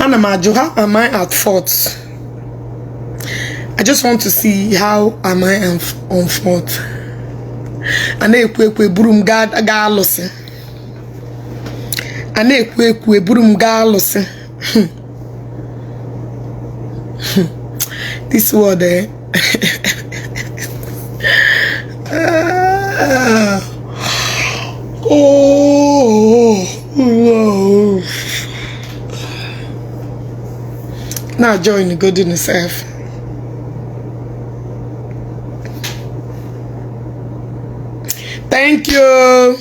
Anamajo, how am I at fault? I just want to see how am I on fault. And they broom guard a gallus. And they broom gallus. This word there. Now join the good in itself. Thank you.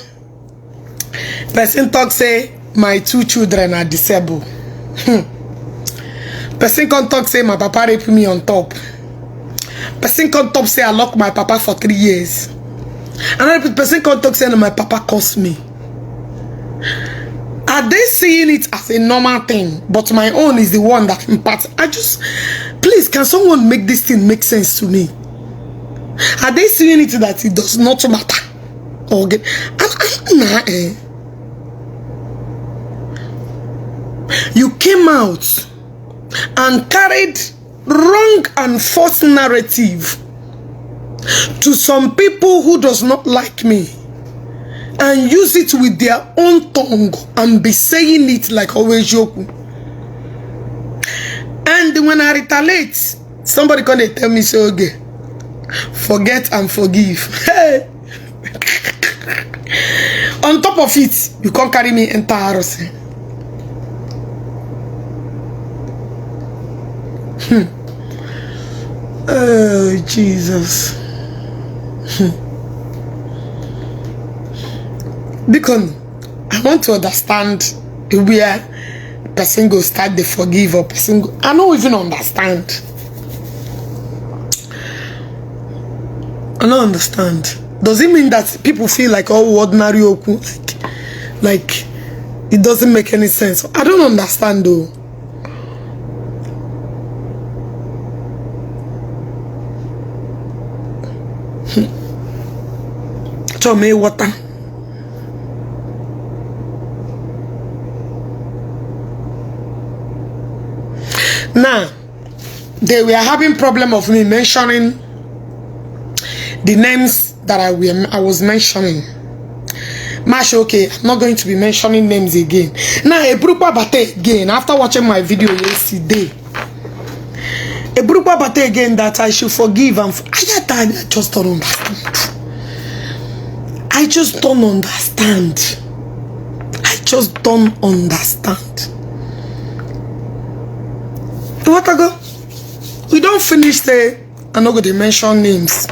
Person talk say my 2 children are disabled. Person can talk say my papa raped me on top. Person can talk say I locked my papa for 3 years. Another person can talk say my papa cost me. Are they seeing it as a normal thing? But my own is the one that impacts. Please, can someone make this thing make sense to me? Are they seeing it that it does not matter? Okay. You came out and carried wrong and false narrative to some people who does not like me, and use it with their own tongue and be saying it like Ogechi. And when I retaliate, somebody come and tell me, so okay, forget and forgive. Hey. On top of it, you can't carry me entire. Oh, Jesus. Because I want to understand where person go start the forgive or person go. I don't even understand. I don't understand. Does it mean that people feel like all ordinary oku, like it doesn't make any sense? I don't understand though. Tell me water. Now, they were having problem of me mentioning the names that I was mentioning. Mash, okay, I'm not going to be mentioning names again. Now, a Brupa Bate again, after watching my video yesterday, a Brupa Bate again that I should forgive and I just don't understand. I just don't understand. I just don't understand. What I go? We don't finish there. I'm not going to mention names.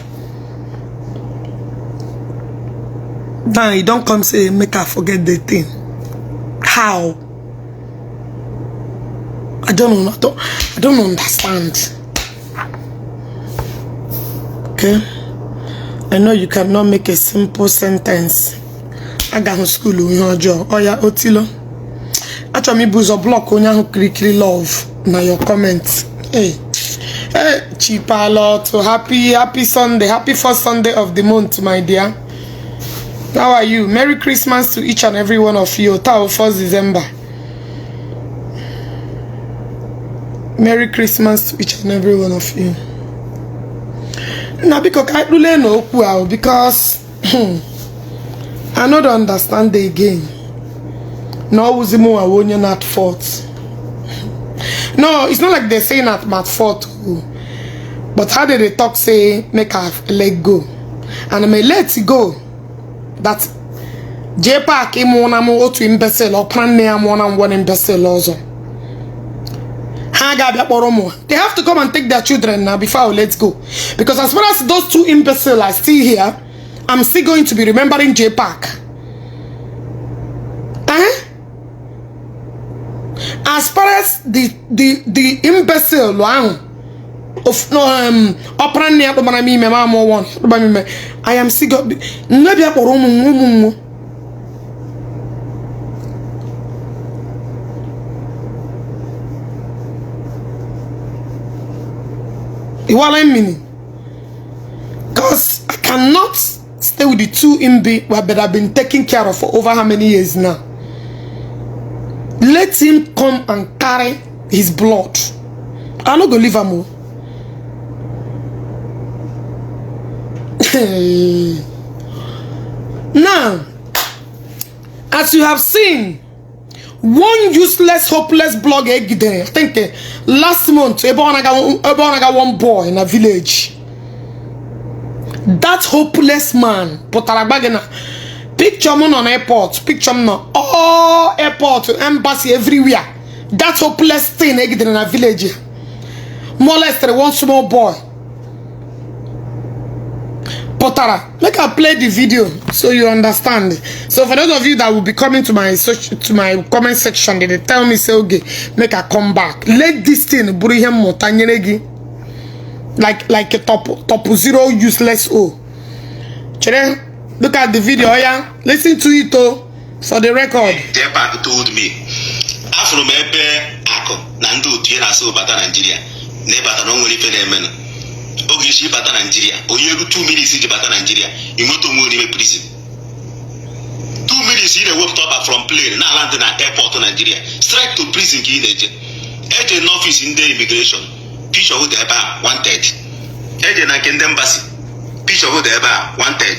Now you don't come say make I forget the thing. How? I don't know. I don't understand. Okay. I know you cannot make a simple sentence. I got school in your job. Oh yeah, Otilo. Actually, me buzo block onya who quickly love na your comments. Hey, hey, cheaper lot. Happy Sunday, happy first Sunday of the month, my dear. How are you? Merry Christmas to each and every one of you. Tao 1st December. Merry Christmas to each and every one of you. Now because I don't know because I don't understand the game. No, Uzimo Awonya not fault. No, it's not like they're saying that I'm at fault. But how did they talk say make her let go? And I may let it go. That JPAC imo to imbecile or plan name one imbecile also. They have to come and take their children now before I let go. Because as far as those 2 imbeciles are still here, I'm still going to be remembering JPAC. As far as the imbecile of I am still got what I mean, because I cannot stay with the 2 imbi that I've been taking care of for over how many years now. Let him come and carry his blood. I'm not gonna leave him. Now, as you have seen, one useless, hopeless blogger, I think last month, I got one boy in a village. That hopeless man, picture me on airport, picture me on all airport, embassy everywhere. That hopeless thing in a village. Molested one small boy. Potara, make I play the video so you understand. So for those of you that will be coming to my comment section, they tell me say okay, make I come back. Let this thing bring him motanyenegi. Like a top zero useless O. Look at the video, yeah. Listen to it for the record. JPAC told me after me ako nandu tie na so bata Nigeria. Ne bata no nwere ife na eme no. Ogechi bata Nigeria. Onye ru 2 minutes iji bata Nigeria. Imoto mu ni prison. 2 minutes ire work up from plane na land na airport Nigeria. Straight to prison ki neje. Eje no office in the immigration. Picture of the eba wanted. Eje na kende embassy. Picture of the eba wanted.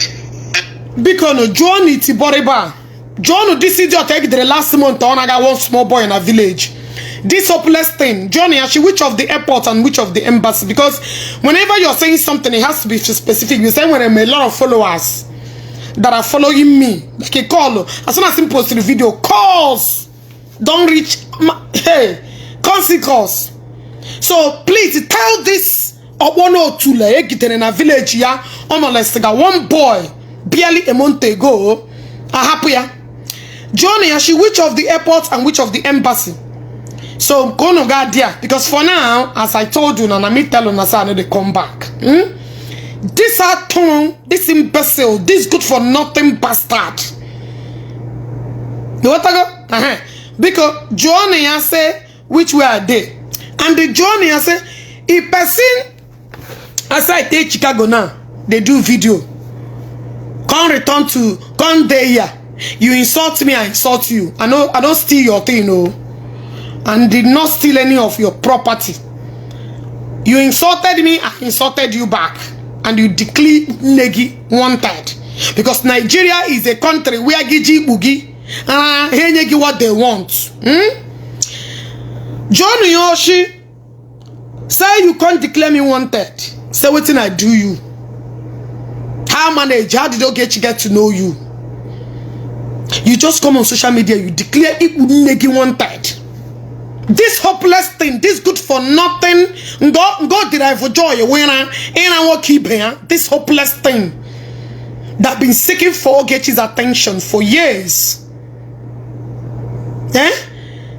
Because no John Itiboriba. John this idiot take the last month on I got one small boy in a village. This hopeless thing, Johnny, actually, which of the airport and which of the embassy? Because whenever you're saying something, it has to be specific. You say when I'm a lot of followers that are following me, like a call. As soon as I post the video, calls don't reach. Hey, calls. So please tell this one or two like in a village here. Almost like one boy barely a month ago. Happy. Johnny, actually, which of the airports and which of the embassy? So go no God there, because for now, as I told you, and I may tell you, I know they come back. This tongue, this imbecile, this good for nothing bastard. You want to go? Because Johnny I say which way are they, and the Johnny I say if person as I take Chicago now, they do video. Can't return to come there here. You insult me, I insult you. I don't steal your thing, no. And did not steal any of your property. You insulted me, I insulted you back. And you declare negi wanted. Because Nigeria is a country where Giji Bugi and what they want. John Yoshi say you can't declare me wanted. Say what I do you. How manage? How did Ogechi get to know you? You just come on social media, you declare it negi wanted. This hopeless thing, this good for nothing, God derive for joy when I walk keep here. This hopeless thing that been seeking for Ogechi's attention for years.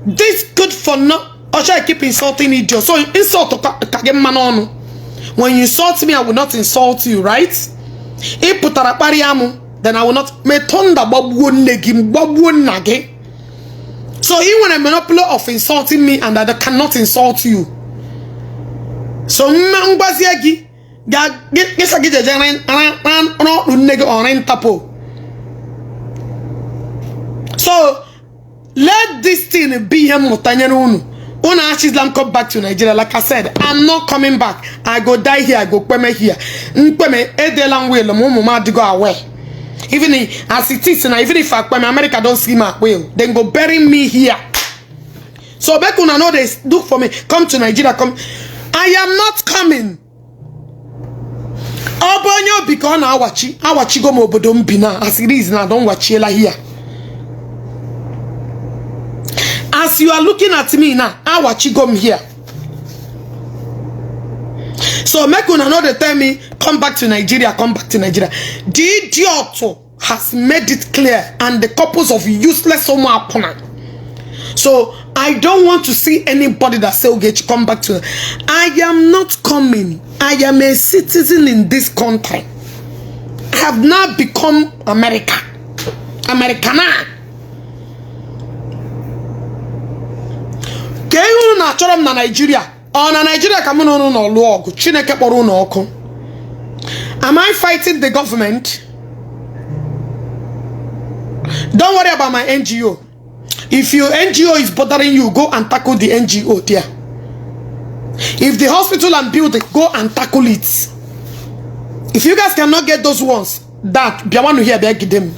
This good for no. Or shall I keep insulting idiots? So insult when you insult me, I will not insult you, right? If then I will not me tonda babu nagi. So even a monopoly of insulting me and that I cannot insult you. So so let this thing be him mutanyanu. Una Islam come back to Nigeria. Like I said, I'm not coming back. I go die here, I go kweme here. Nkweme edelang way lo mama to go away. Even as it is now, even if America don't see my will, then go bury me here. So back when I know they do for me, come to Nigeria, come. I am not coming. Obonyo because na awachi go mo bodom bina as it is now. Don't watch here. As you are looking at me now, awachi go here. So make una know they tell me come back to Nigeria, come back to Nigeria. The idiot has made it clear, and the couples of useless opponent. So I don't want to see anybody that say Ogechi come back to. I am not coming. I am a citizen in this country. I have now become America. Americana. Ke unu na achọrọ m na Nigeria. Na Nigeria ka mụ no lụọ ọgụ. Chineke kpọrọ unu ọkụ. Am I fighting the government? Don't worry about my NGO. If your NGO is bothering you, go and tackle the NGO there. If the hospital and building, go and tackle it. If you guys cannot get those ones, that be one here beg them.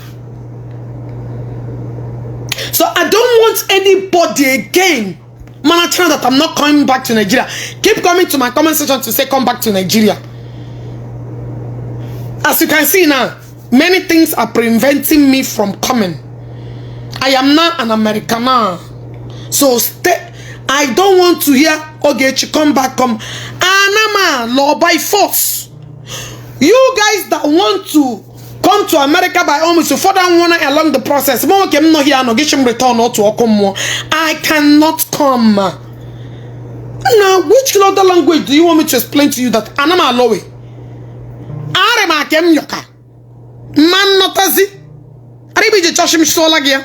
So I don't want anybody again monitoring that I'm not coming back to Nigeria. Keep coming to my comment section to say come back to Nigeria. As you can see now, many things are preventing me from coming. I am now an Americana. So stay. I don't want to hear Ogechi come back, come. Anama, law by force. You guys that want to come to America by almost to further one along the process. I cannot come. Now, which other language do you want me to explain to you that Anama Lowe? Arema kem yoka. Man notazi. Aribi je chashim sholagia.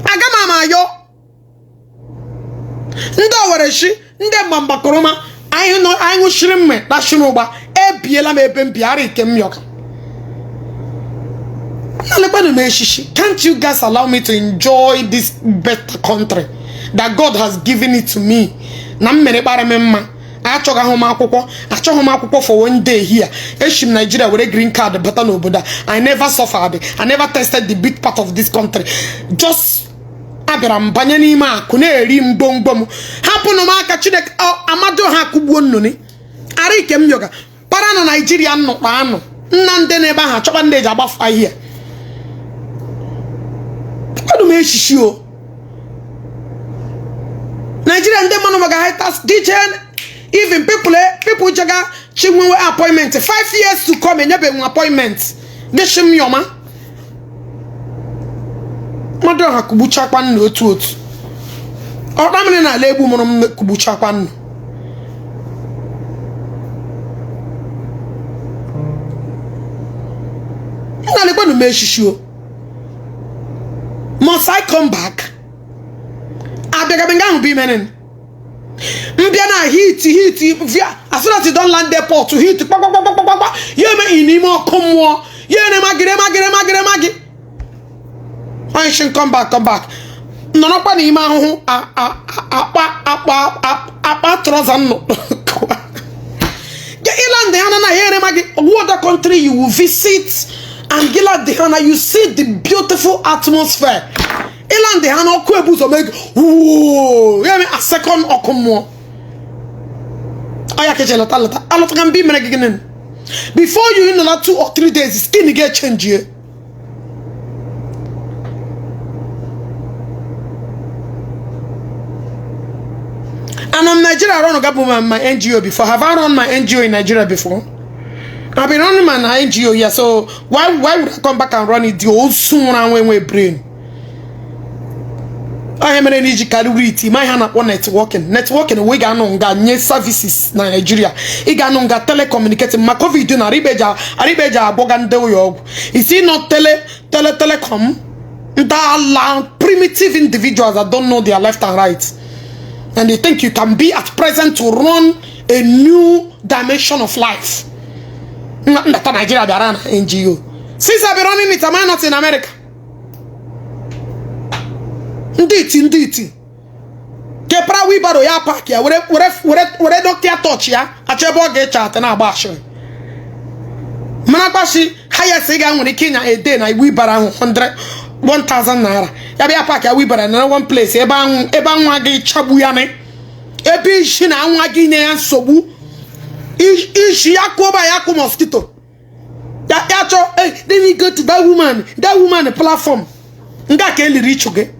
Agama mayo. Nda wareshi. Nde mamba koroma. I know shrimme. Da shinoba. Ebiela me bembiari kem yoka. Can't you guys allow me to enjoy this better country that God has given it to me? I for 1 day here. Nigeria with a green card, but I never suffered. I never tested the big part of this country. Just Abraham Banyanima, Kune Rim Bom Bom. Happen no maka chidek Amado Hakubununi. Arikem yoga. Parano Nigeria no pano. Nande neba chopande above here. What do me show? Nigerian demon DJ. Even people jaga chimwe appointment 5 years to come and never appointment. Geshim yoma. Mother hakubucha kwan no tooth. Or ramene na lebu monom kubucha kwan. Na lebo no me shishu. Must I come back? Abega benga be menen. Mbiana heat via as soon as you don't land the port to heat. You may inimo come more. You ne magire. I should come back. No pani ima hu apa trozano. Get iland the hana here magi. What other country you will visit and gila the hana you see the beautiful atmosphere. Iland the hana kwebu so make whoa. You a second or come more. Before you in another 2 or 3 days, skin get change here. And I'm Nigeria. I run my NGO before. Have I run my NGO in Nigeria before? I've been running my NGO here. So why would I come back and run it the old soon and when we brain? I am an energy calibrity. My hand up on networking. We got no new services in Nigeria. We got no telecommunicating. My COVID do not ribeja bogande yo. Is he not telecom? That primitive individuals that don't know their left and right, and they think you can be at present to run a new dimension of life. Not Nigeria, they are NGO. Since I've been running it, am I not in America? Indeed. Kepra we baro ya park ya. Where doctor touch ya. Achebo get chat na bash. Manabashi higher siga when Kenya a day na we bara 1,000 naira. Ya be park ya we bara na one place. Eba nwagi chabu ya ne. Ebi shi na nwagi ne ya sobu. Ishi yakoba yako mosquito. Ya cho then we go to that woman platform. Nga ke li reach oge.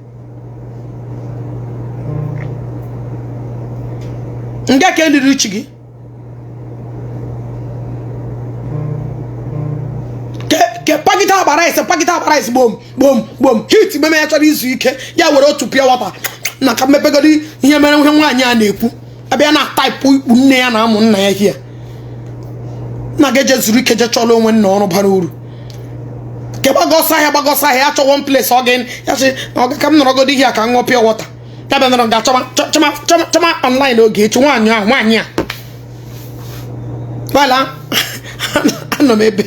Nga ke li reach gi. Ke pakita barais boom hit me actually izu ike ya were otu pure water na ka mepegodi ihe mere nwanya na ekwu abia na type nne ya na amu nna ya here na geje zuru ike je cholo onwe nna ọrụ bara uru ke gbagosa ya cho one place again ya say oga kam no rogodi here ka nwo pure water ka be no ga chama online oge echi nwanya voilà ano mebe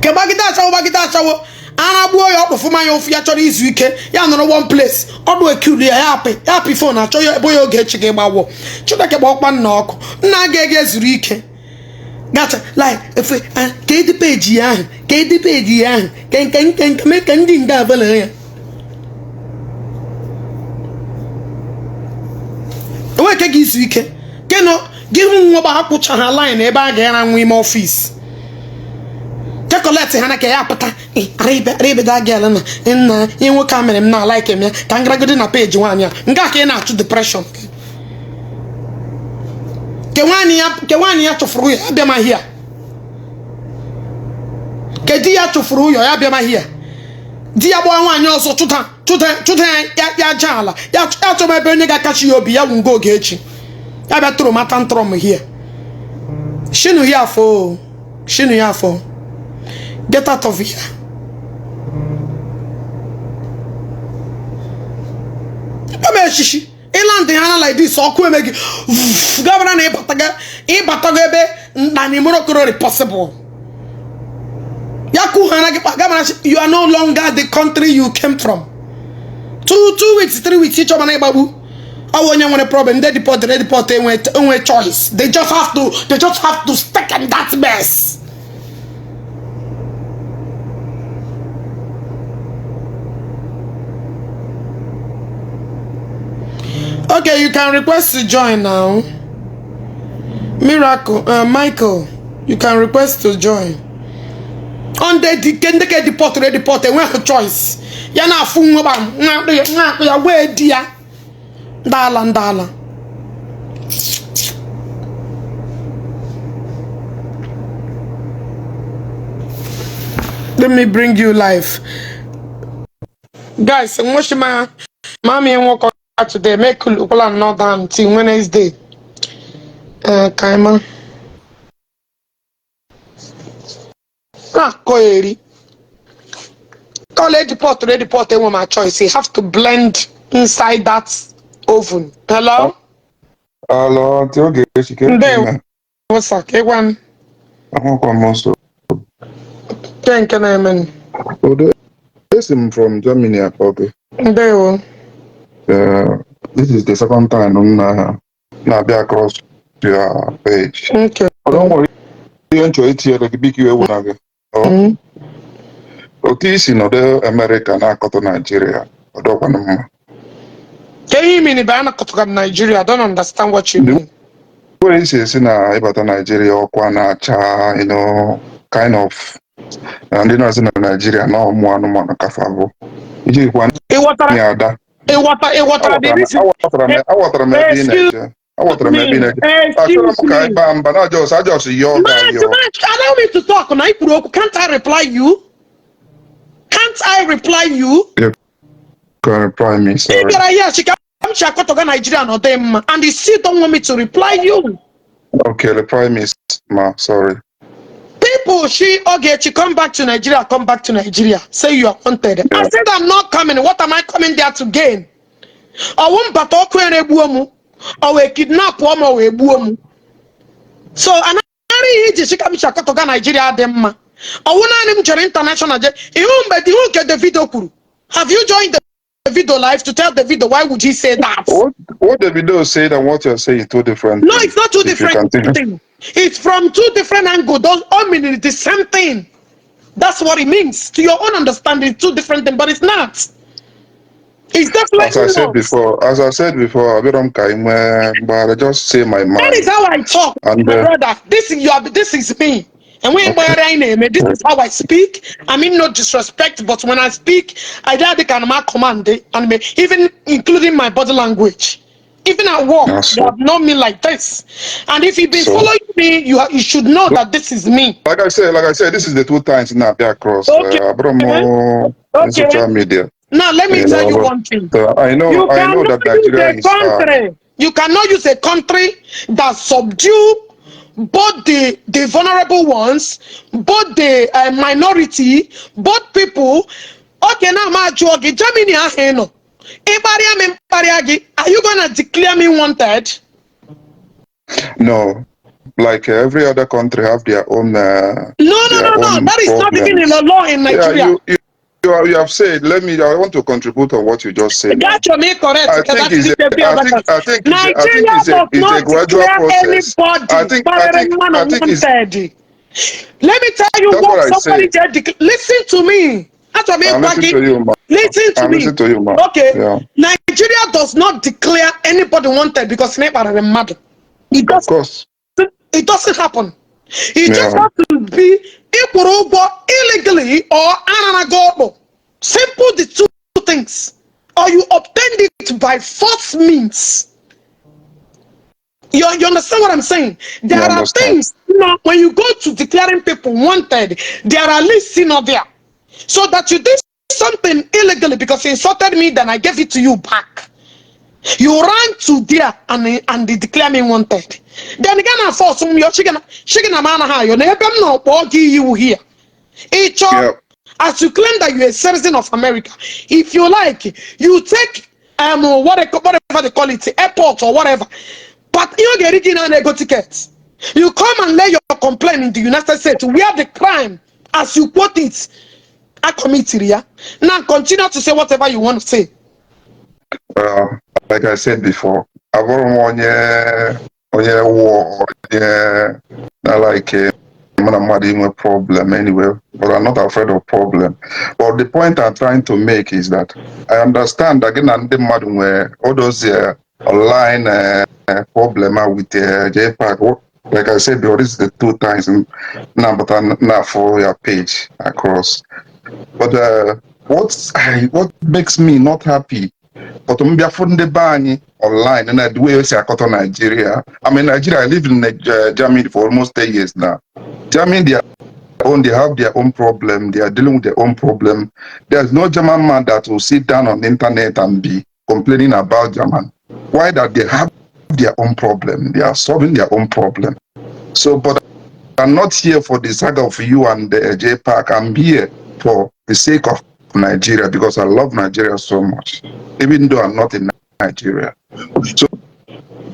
Bagida achawo. Arabu yo ofuma yo fi achori izu ike. Ya no one place. Odo ekulu ya happy phone acho yo boy Ogechi ge gbawo. Chudeke gba okpa nna oku. Nna ga zuru ike. Gotcha. Like if the page ya, the page ya, can make ending that vela. We take izu ike. Keno give him oba hapucha ha line ebe a ga na nwe office. Take collect hana ke ya pata. Rebe da girl na inna inwo camera m na like em ya. Ka ngragodi na page nwanya. Nga ka na to depression. Kewani ya chofuru ya abia ma here. Kedi ya chofuru ya abia ma here. Di ya bo anwanya oso tuta ya jala. Ya choma ebe onye ga kachi obi ya wungo Ogechi. Ya bia tro mata ntrom here. Shinu ya for. Get out of here. Ebe shishi. Iland hana like this so ku emegi governor na ibataga ebe na ni morokoro possible yaku hana gi governor you are no longer the country you came from 2 weeks 3 weeks each of na igbabu awo nya nwere problem they deport enwe choice they just have to stick in that mess. Okay, you can request to join now. Michael, you can request to join. On the can they get deported, we have a choice. Yana fungo bam, ya we dia. Dala. Let me bring you live. Guys, mommy and walk today, make plan not down till Wednesday. Kaima. Koeri. College report, one my choice. You have to blend inside that oven. Hello? Hello, Ogechi. What's up? K1. Thank you, man. This is from Germany, Apobe. This is the second time I'm be across your page. Okay. Don't worry, you enjoy it here, like big you ever. Oh, this in other America, na to Nigeria. Can you mean about Nigeria? I don't understand what you mean. What is it in about Nigeria or Kwanacha, kind of, and then as in Nigeria, no more Kafabo. You want that. Allow me to talk. Can't I reply you? You can reply me, sorry. And you still don't want me to reply you. Okay, reply me, ma, sorry. People, Ogechi, come back to Nigeria. Say you are wanted. Yeah. I said I'm not coming. What am I coming there to gain? I won't battle or a kidnap or a so another Nigeria them. I want to international. You get the video crew. Have you joined the video live to tell the video why would he say that? What the video said and what you're saying two different things. No, it's not two different things. It's from two different angles. Those all mean the same thing. That's what it means. To your own understanding, two different things, but it's not. It's definitely as I said before, but I just say my mind. That is how I talk, and my brother. This is me. And when this is how I speak. I mean no disrespect, but when I speak, I can command it, and even including my body language. Even at work, you have known me like this. And if you've been following me, you should know that this is me. Like I said, this is the 2 times now across social media. Now let me tell you one thing. I know that Nigeria is country. You cannot use a country that subdue both the vulnerable ones, both the minority, both people. Okay, now my Germany. Are you gonna declare me wanted? No. like every other country have their own. No. That is not even in the law in Nigeria. Yeah, you have said. I want to contribute on what you just said. That's your me correct. I think it's a gradual process. I think it's. Let me tell you what somebody did. Listen to me. That's what I'm listen to you, ma. Listen to me. Listen to you, ma. Okay. Yeah. Nigeria does not declare anybody wanted because they are mad. Of course. It doesn't happen. It just has to be illegally or ananagobo. Simple the two things. Or you obtained it by false means. You understand what I'm saying? There are things, when you go to declaring people wanted, there are lists there. So that you did something illegally because you insulted me, then I gave it to you back. You ran to there and they declare me wanted. Then again, I force some your chicken a man high. Your neighbor no bogey you here. As you claim that you're a citizen of America, if you like, you take whatever they call it, airport or whatever. But you get it in an ego ticket. You come and lay your complaint in the United States where the crime, as you quote it, I committed here. Now continue to say whatever you want to say. Like I said before, I don't like a problem anyway, but I'm not afraid of problem. But the point I'm trying to make is that I understand again and the madam where all those online problem with JPAC. Like I said, this is the 2 times now, but I'm not for your page across. But what makes me not happy? But I'm online and I do say I got to Nigeria. I'm in Nigeria. I live in Germany for almost 10 years now. Germany, they have their own problem. They are dealing with their own problem. There's no German man that will sit down on the internet and be complaining about German. Why that they have their own problem? They are solving their own problem. So, but I'm not here for the saga of you and the JPAC. I'm here for the sake of Nigeria because I love Nigeria so much, even though I'm not in Nigeria. So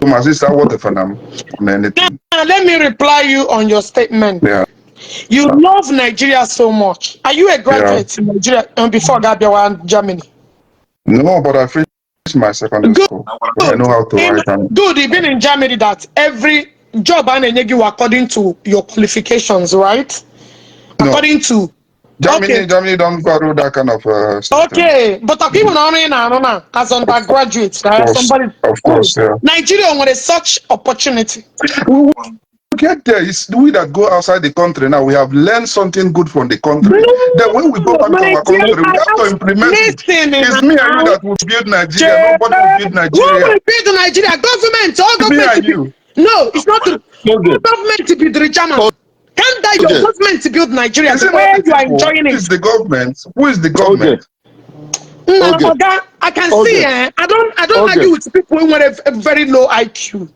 my sister, what if I'm on anything? Let me reply you on your statement. Yeah. You love Nigeria so much. Are you a graduate in Nigeria before Gabia and Germany? No, but I finished my secondary school. I know how to write. Good, you've been in Germany that every job and you according to your qualifications, right? No. According to Germany don't follow that kind of system. Okay, but even as undergraduates, somebody of course, yeah. Nigeria wanted such opportunity. We get there. It's we that go outside the country now. We have learned something good from the country. Then when we go back to our country, we have to implement it. It's me and you that will build Nigeria. Nobody will build Nigeria. Who will build Nigeria? Government. All government. Me and you. No, it's not the government to build the German. Can't that your government to build Nigeria? Where you are enjoying it? Who is the government? Who is the government? No, I can see. I don't argue with people who have a very low IQ.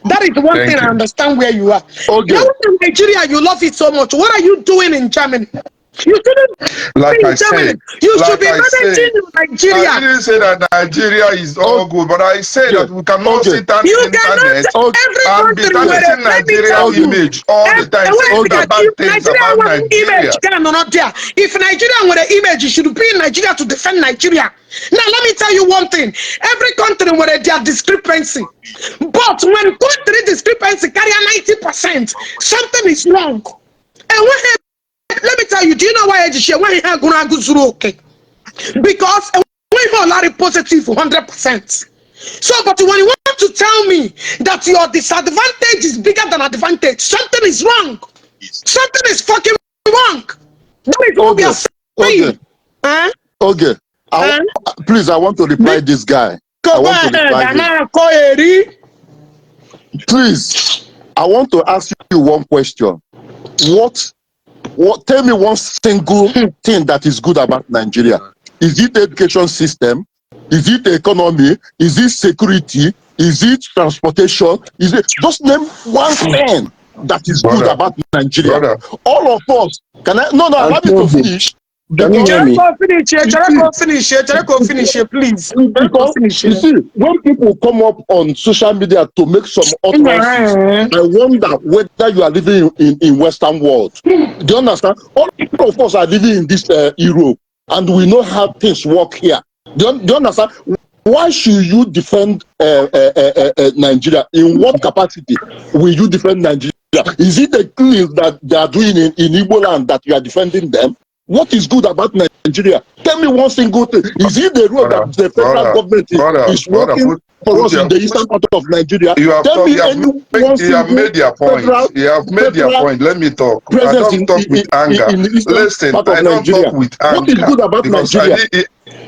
That is the one thing I understand where you are. Now in Nigeria, you love it so much. What are you doing in Germany? You shouldn't like I said, you should be managing Nigeria. I didn't say that Nigeria is all good, but I say that we cannot sit down in the internet and be tarnishing Nigeria's image all the time. Bad things about Nigeria. If Nigeria were an image, you should be in Nigeria to defend Nigeria. Now let me tell you one thing. Every country where there discrepancy, but when country discrepancy carry 90%, something is wrong. And when let me tell you, do you know why I going to go okay? Because we have a lot of positive 100%. So, but when you want to tell me that your disadvantage is bigger than advantage, something is wrong. Something is fucking wrong. That is what we are saying. Please, I want to reply this guy. Please, I want to ask you one question. Tell me one single thing that is good about Nigeria. Is it the education system? Is it the economy? Is it security? Is it transportation? Is it just name one thing that is good about Nigeria? All of us. Can I? No, allow me to finish. Finish here, please. Because you see, when people come up on social media to make some utterances, I wonder whether you are living in Western world. Do you understand? All of us are living in this Europe, and we know how things work here. Do you understand? Why should you defend Nigeria? In what capacity will you defend Nigeria? Is it the things that they are doing in Igbo land that you are defending them? What is good about Nigeria? Tell me one single thing. Is it the road that the federal government is working for us in the eastern part of Nigeria? Tell me you have made your point. You have made your point. Let me talk. I don't talk with anger. Listen, I don't talk with anger. What is good about Nigeria?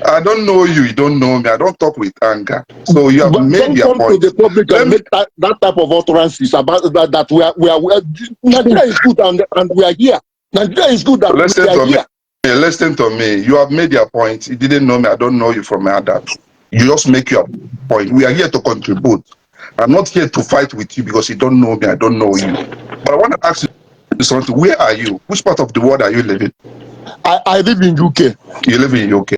I don't know you. You don't know me. I don't talk with anger. So you have made your point. Don't come to the public and make that type of utterances about that. Nigeria is good and we are here. Nigeria is good and we are here. Listen to me. You have made your point. You didn't know me. I don't know you from my dad. You just make your point. We are here to contribute. I'm not here to fight with you because you don't know me. I don't know you. But I want to ask you something. Where are you? Which part of the world are you living? I live in UK. You live in UK?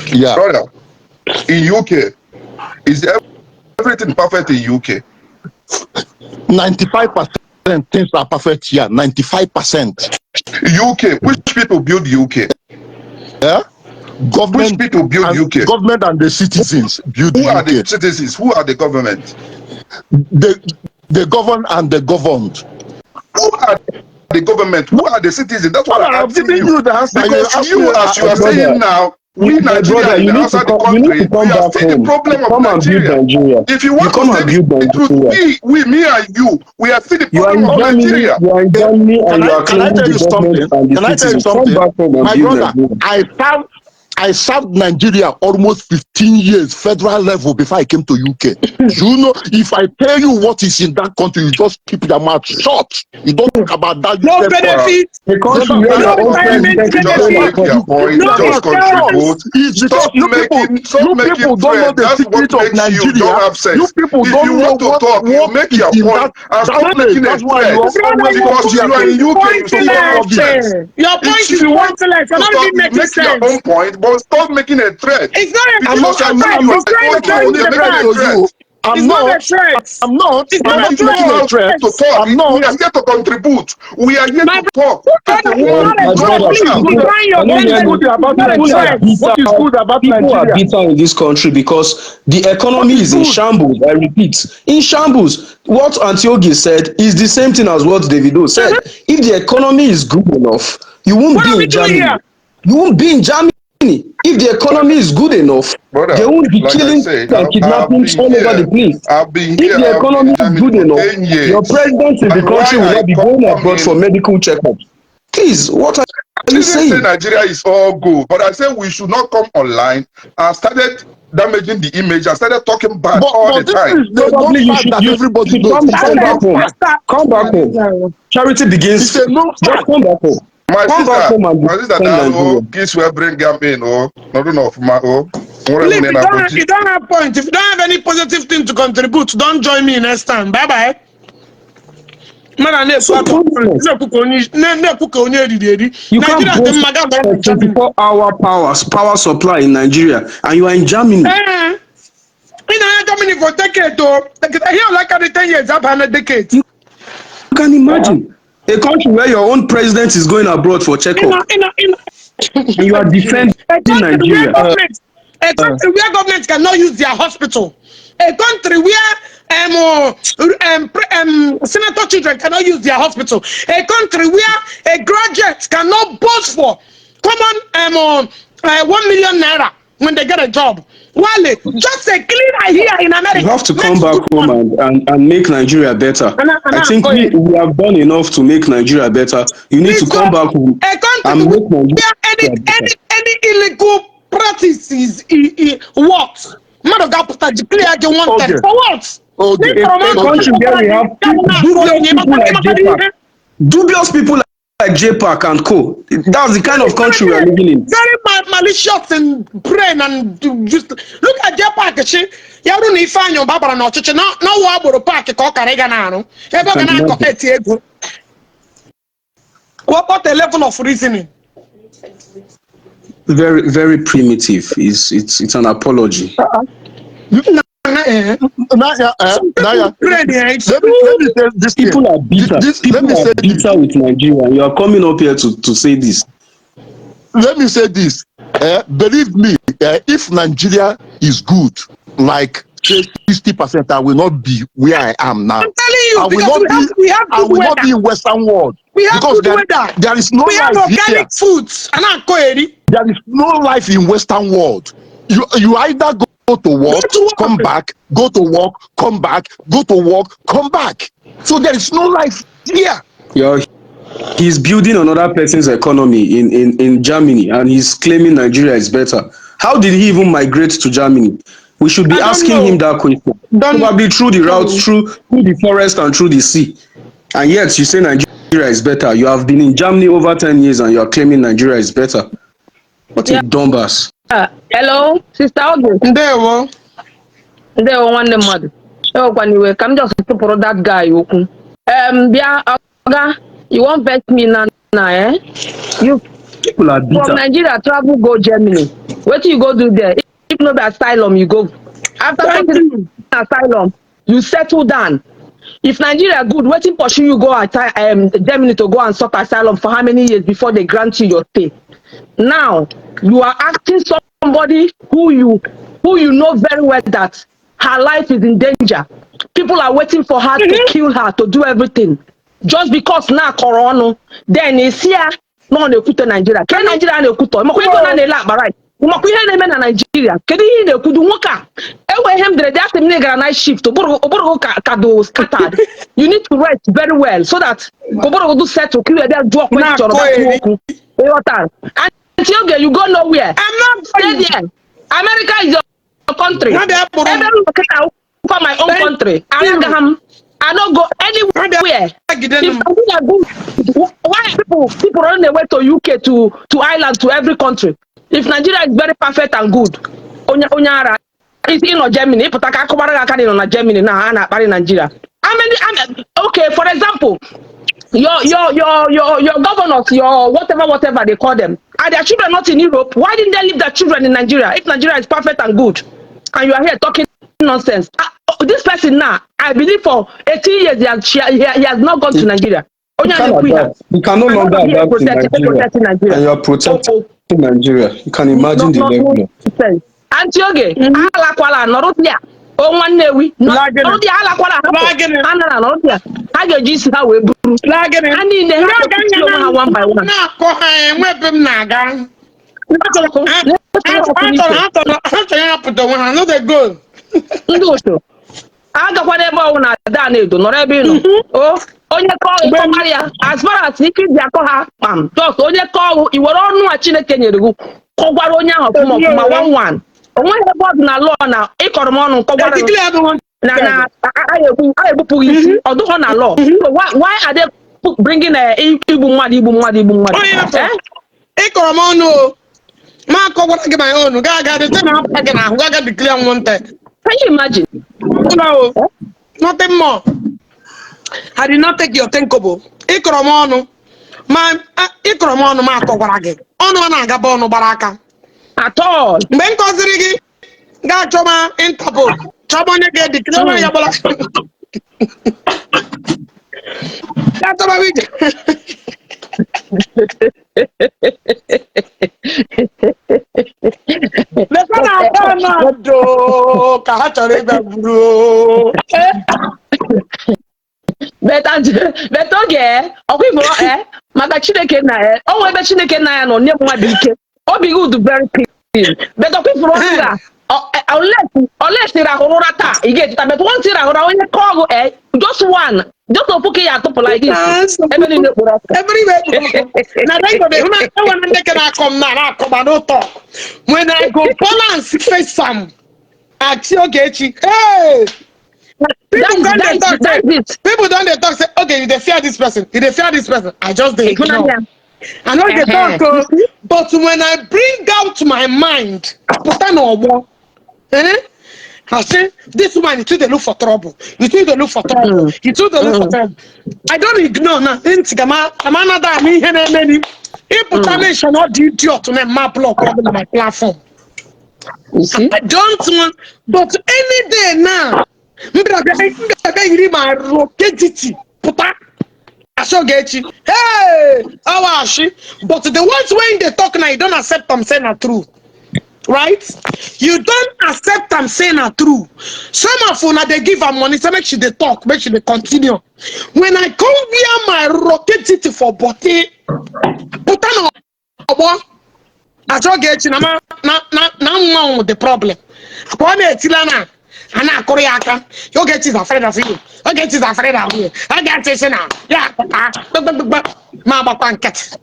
Yeah. Brother, in UK, is everything perfect in UK? 95% things are perfect here. 95%. UK, which people build UK? Yeah? Government. Which people build UK? Government and the citizens build UK. Who are the citizens? Who are the government? The governed and the governed. Who are the government? Who are the citizens? That's what I'm asking you. The answer. Because you, as you are saying now, we Nigerians outside the country, we are still the problem of Nigeria. If you want to say the truth, me and you, we are still the problem of Nigeria. You are in Germany and you are claiming the government and the citizens. My brother, I served Nigeria almost 15 years, federal level, before I came to UK. You know, if I tell you what is in that country, you just keep your mouth shut. You don't talk about that. No benefits. The country where your own president is just make your point, just contribute. Stop making threats. That's what makes you don't have sense. If you want to talk, you make your point and stop making a threat. Because you are in UK, you still have sense. Your point is pointless. I'm not even making sense. Make your own point, but stop making a threat. It's not a threat. I'm not a threat. I'm not. We are here to contribute. We are here to talk. What is good about Nigeria? People are bitter in this country because the economy is in shambles. I repeat, in shambles. What Antiogi said is the same thing as what Davido said. If the economy is good enough, you won't be in Germany. You won't be in Germany. If the economy is good enough, brother, they won't be killing and kidnapping all over the place. If the economy is good enough, your president in the country will not be going abroad for medical checkups. Please, what are you saying? Say Nigeria is all good, but I said we should not come online and started damaging the image and started talking bad all the time. Probably you should everybody come back home. Come back home. Charity begins. Just come back home. My sister, kids will bring them in, not enough, If you don't have point, if you don't have any positive thing to contribute, don't join me next time. Bye bye. You can't post 24-hour power supply in Nigeria, and you are in Germany. In Germany for decades, here like at 10 years, I've had a decade. You can imagine. A country where your own president is going abroad for checkup. And you are defending Nigeria. A country where government cannot use their hospital. A country where senator children cannot use their hospital. A country where a graduate cannot boast for common 1 million naira when they get a job. Wale, just a cleaner here in America. You have to come back home and make Nigeria better. I think we have done enough to make Nigeria better. You need to come back home and make Nigeria better. Any illegal practices what? Man of God, for what? A country where we have dubious people like JPAC and co. That's the kind of country we are living in. Very malicious and brain and just look at JPAC. You need to find your Barbara no chichi. No waboro park ko karega na no. Ebe ga na collect ego. What a level of reasoning. Very, very primitive. It's an apology. Let me say this thing. People are bitter. People are bitter with Nigeria. You are coming up here to say this. Let me say this. Believe me, if Nigeria is good, like 60%, I will not be where I am now. I'm telling you, I will not be in Western world. Because there is no life organic here. foods. There is no life in Western world. You either go to work, come back, go to work, come back, go to work, come back. So there is no life here. He's building another person's economy in Germany, and he's claiming Nigeria is better. How did he even migrate to Germany? We should be asking him that question. Probably through the routes, through the forest and through the sea. And yet you say Nigeria is better. You have been in Germany over 10 years and you are claiming Nigeria is better. What a dumbass. Hello, Sister Ogechi. Ndewo nwanne mmadụ. Anyway, come just to put that guy. Bia Oga, you won't vex me now, eh? You people are bitter. From Nigeria travel go Germany. What you go do there? If no be asylum, you go. After getting asylum, you settle down. If Nigeria good, waiting pursue you go at Germany to go and sort asylum for how many years before they grant you your stay? Now you are asking somebody who you know very well that her life is in danger. People are waiting for her to kill her, to do everything. Just because now Corona, then is here, no one will Nigeria. Can Nigeria and Okuto? Right? Nigeria. Can you do Waka? That's the nigger night shift to Kado scattered. You need to rest very well so that Koboro do set to clear that drop when and you go nowhere. I'm not stay there. America is your country. For my own country. I don't go anywhere. Why people run away to UK, to Ireland, to every country? If Nigeria is very perfect and good, Onyara is in Germany. If I Germany now, I'm in Nigeria. Okay, for example, your governors, your whatever they call them, are their children not in Europe? Why didn't they leave their children in Nigeria? If Nigeria is perfect and good, and you are here talking nonsense. This person now, I believe for 18 years he has not gone to Nigeria. You can no longer adapt to Nigeria. And you are protecting Nigeria. You can imagine the level. Antioge, Alakwala, Norotia, O one Newi, Norotia, Alakwala, Anna, Norotia, I get Jesus how we brew. And in the one by one. I got whatever one I done it, not a oh, only call Maria, as far as he could just only call you were on watching a Kenya to go. Cobaronia of one. Only about na law now, a cormon, Cobar. I police or do on a law. So why are they bringing a Ibu Madi? Eh, Cormono. Marco, what I get my own. Gaga, the time I'm packing out, Gaga declare one time. Can you imagine? No, nothing more. I did not take your thinkable. Ikromono, man, Ikromono, Marco, what I get. On one Agabono Baraka. At all. Ben Cosrigi, Gachoma, Interpol, Chabona get declare Yabola. That's what we did. But okay, Maka Chineke na o ebe Chineke na ya no nye mmadụ ike. O be good very clean. But okay for us unless you are taa, you get it. But once you are only call just one. Just to put it up like this. Everywhere. Now I come now. I don't talk. When I go balance face some, Ogechi. Hey. People don't talk. Say, okay, they fear this person. They fear this person. I just did. I know they talk, but when I bring out my mind, put on a wall. I say, this woman, you took the look for trouble. You took the look for trouble. You took the look for trouble. I don't ignore now. Imputation not the idiot on my block on my platform. You see? I don't want, but any day now, my rocketity, puta. Ogechi, hey, how are she? But the ones when they talk now, you don't accept them saying are true. Right? You don't accept them saying are true. Some of you they give her money, so make sure they talk, make sure they continue. When I come via my rocketity for body, put on Ogechi, na the problem. Ana Koreaka, Ogechi is afraid of you. Ogechi is afraid of you. Ogechi is now. Yeah, Mama Panket.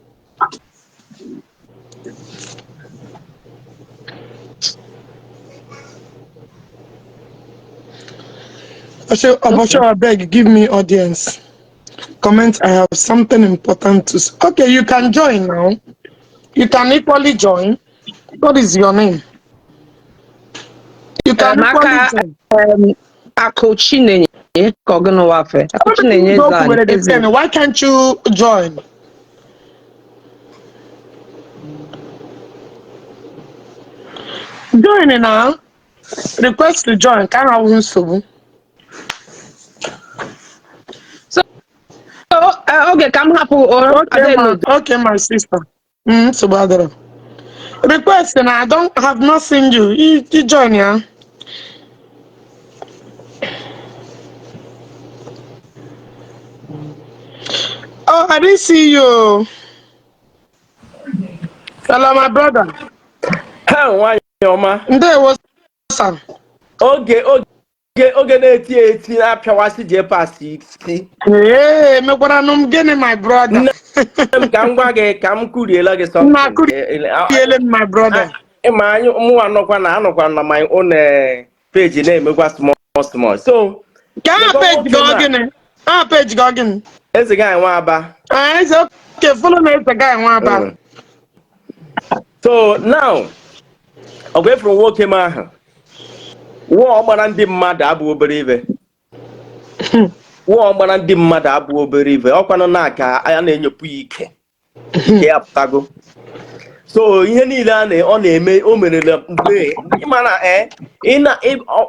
I'm sure I beg, give me audience. Comment, I have something important to say. Okay, you can join now. You can equally join. What is your name? You can equally join. Ogechi Njaka. Why can't you join? Join now. Request to join. Can't have one. Okay, come happen or okay, my sister. So bad. Request and I have not seen you. You join, yeah. Oh, I didn't see you. Hello, my brother. Why, Yoma? There was some. Okay, na-eti apịawasị JPAC. Hey, me what I'm getting, my brother. Ka m gwa gị ka m kuriela gị something. My brother. Ma anyị mụ anọkwa na my own page na-emekwa small. So, Page Goggin. Eze guy nwa Aba. It's okay, follow me, the guy nwa Aba. So now, away from nwoke m ahụ. Wo gbara ndị mmadụ abụ obere ibe. Wo gbara ndị mmadụ abụ obere ibe. Ọkwanụ na-aka anya na-enyopụ ike. Ya pụtago. So ihe niile ọ na-eme o merela mgbe ịmana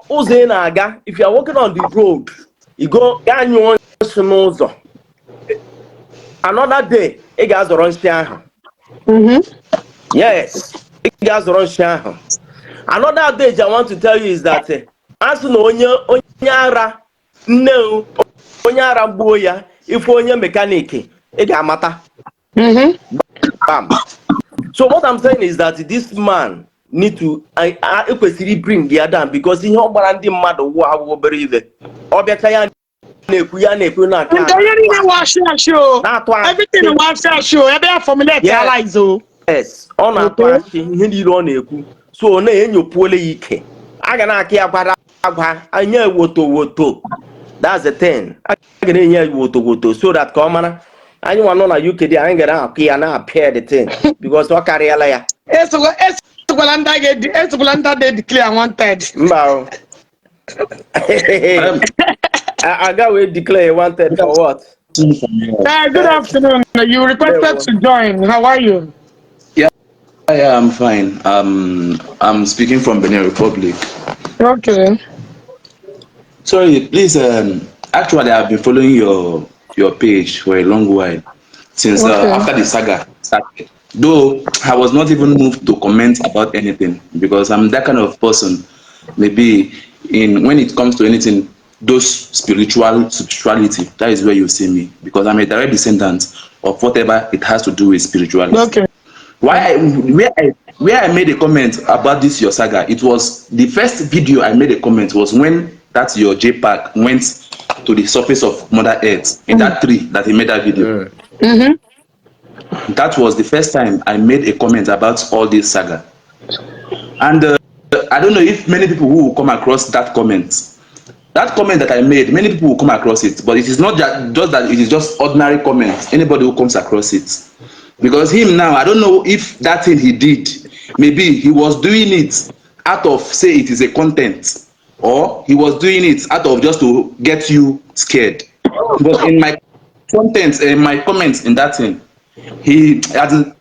ụzọ ị na-aga, if you are walking on the road, you go anyụ nsị n'ụzọ. Another day, ị ga-azọrọ nsị ahụ. Yes, ị ga-azọrọ nsị ahụ. Another adage I want to tell you is that as no onye ara nne onye ara gbuo ya ifu onye mechanic ị ga-amata. Bam. So what I'm saying is that this man need to ekwesịrị bring the down because ihe ọ gbara ndị mmadụ wụ awụ obere ibe. Ọ bịacha ya na-ekwu na aka. Everything was show. Ebe formulate realize o. Yes, ọ na-atụ achị ihe niile ọ na-ekwu. So na-enyopuole ya ike. A ga na-akị ya gwara agwa anya woto. That's the thing. A ga na-enye woto so that ka ọ mara anyị nwa nọ na UK dị anyị gara akị ya na-apịa the thing because ọ karịala ya. Esokwala ndị declare wanted. Mba. Aga we declare wanted for what? Good afternoon. You requested to join. How are you? Yeah, I'm fine. I'm speaking from Benin Republic. Okay. Sorry, please. Actually, I've been following your page for a long while since after the saga started. Though I was not even moved to comment about anything because I'm that kind of person. Maybe when it comes to anything, those spirituality, that is where you see me because I'm a direct descendant of whatever it has to do with spirituality. Okay. Where I made a comment about this your saga, it was the first video I made a comment was when that your JPAC went to the surface of Mother Earth in that tree that he made that video. That was the first time I made a comment about all this saga. And I don't know if many people who will come across that comment. That comment that I made, many people will come across it, but it is not just that it is just ordinary comments. Anybody who comes across it. Because him now, I don't know if that thing he did, maybe he was doing it out of, say it is a content, or he was doing it out of just to get you scared. But in my content, my comments in that thing,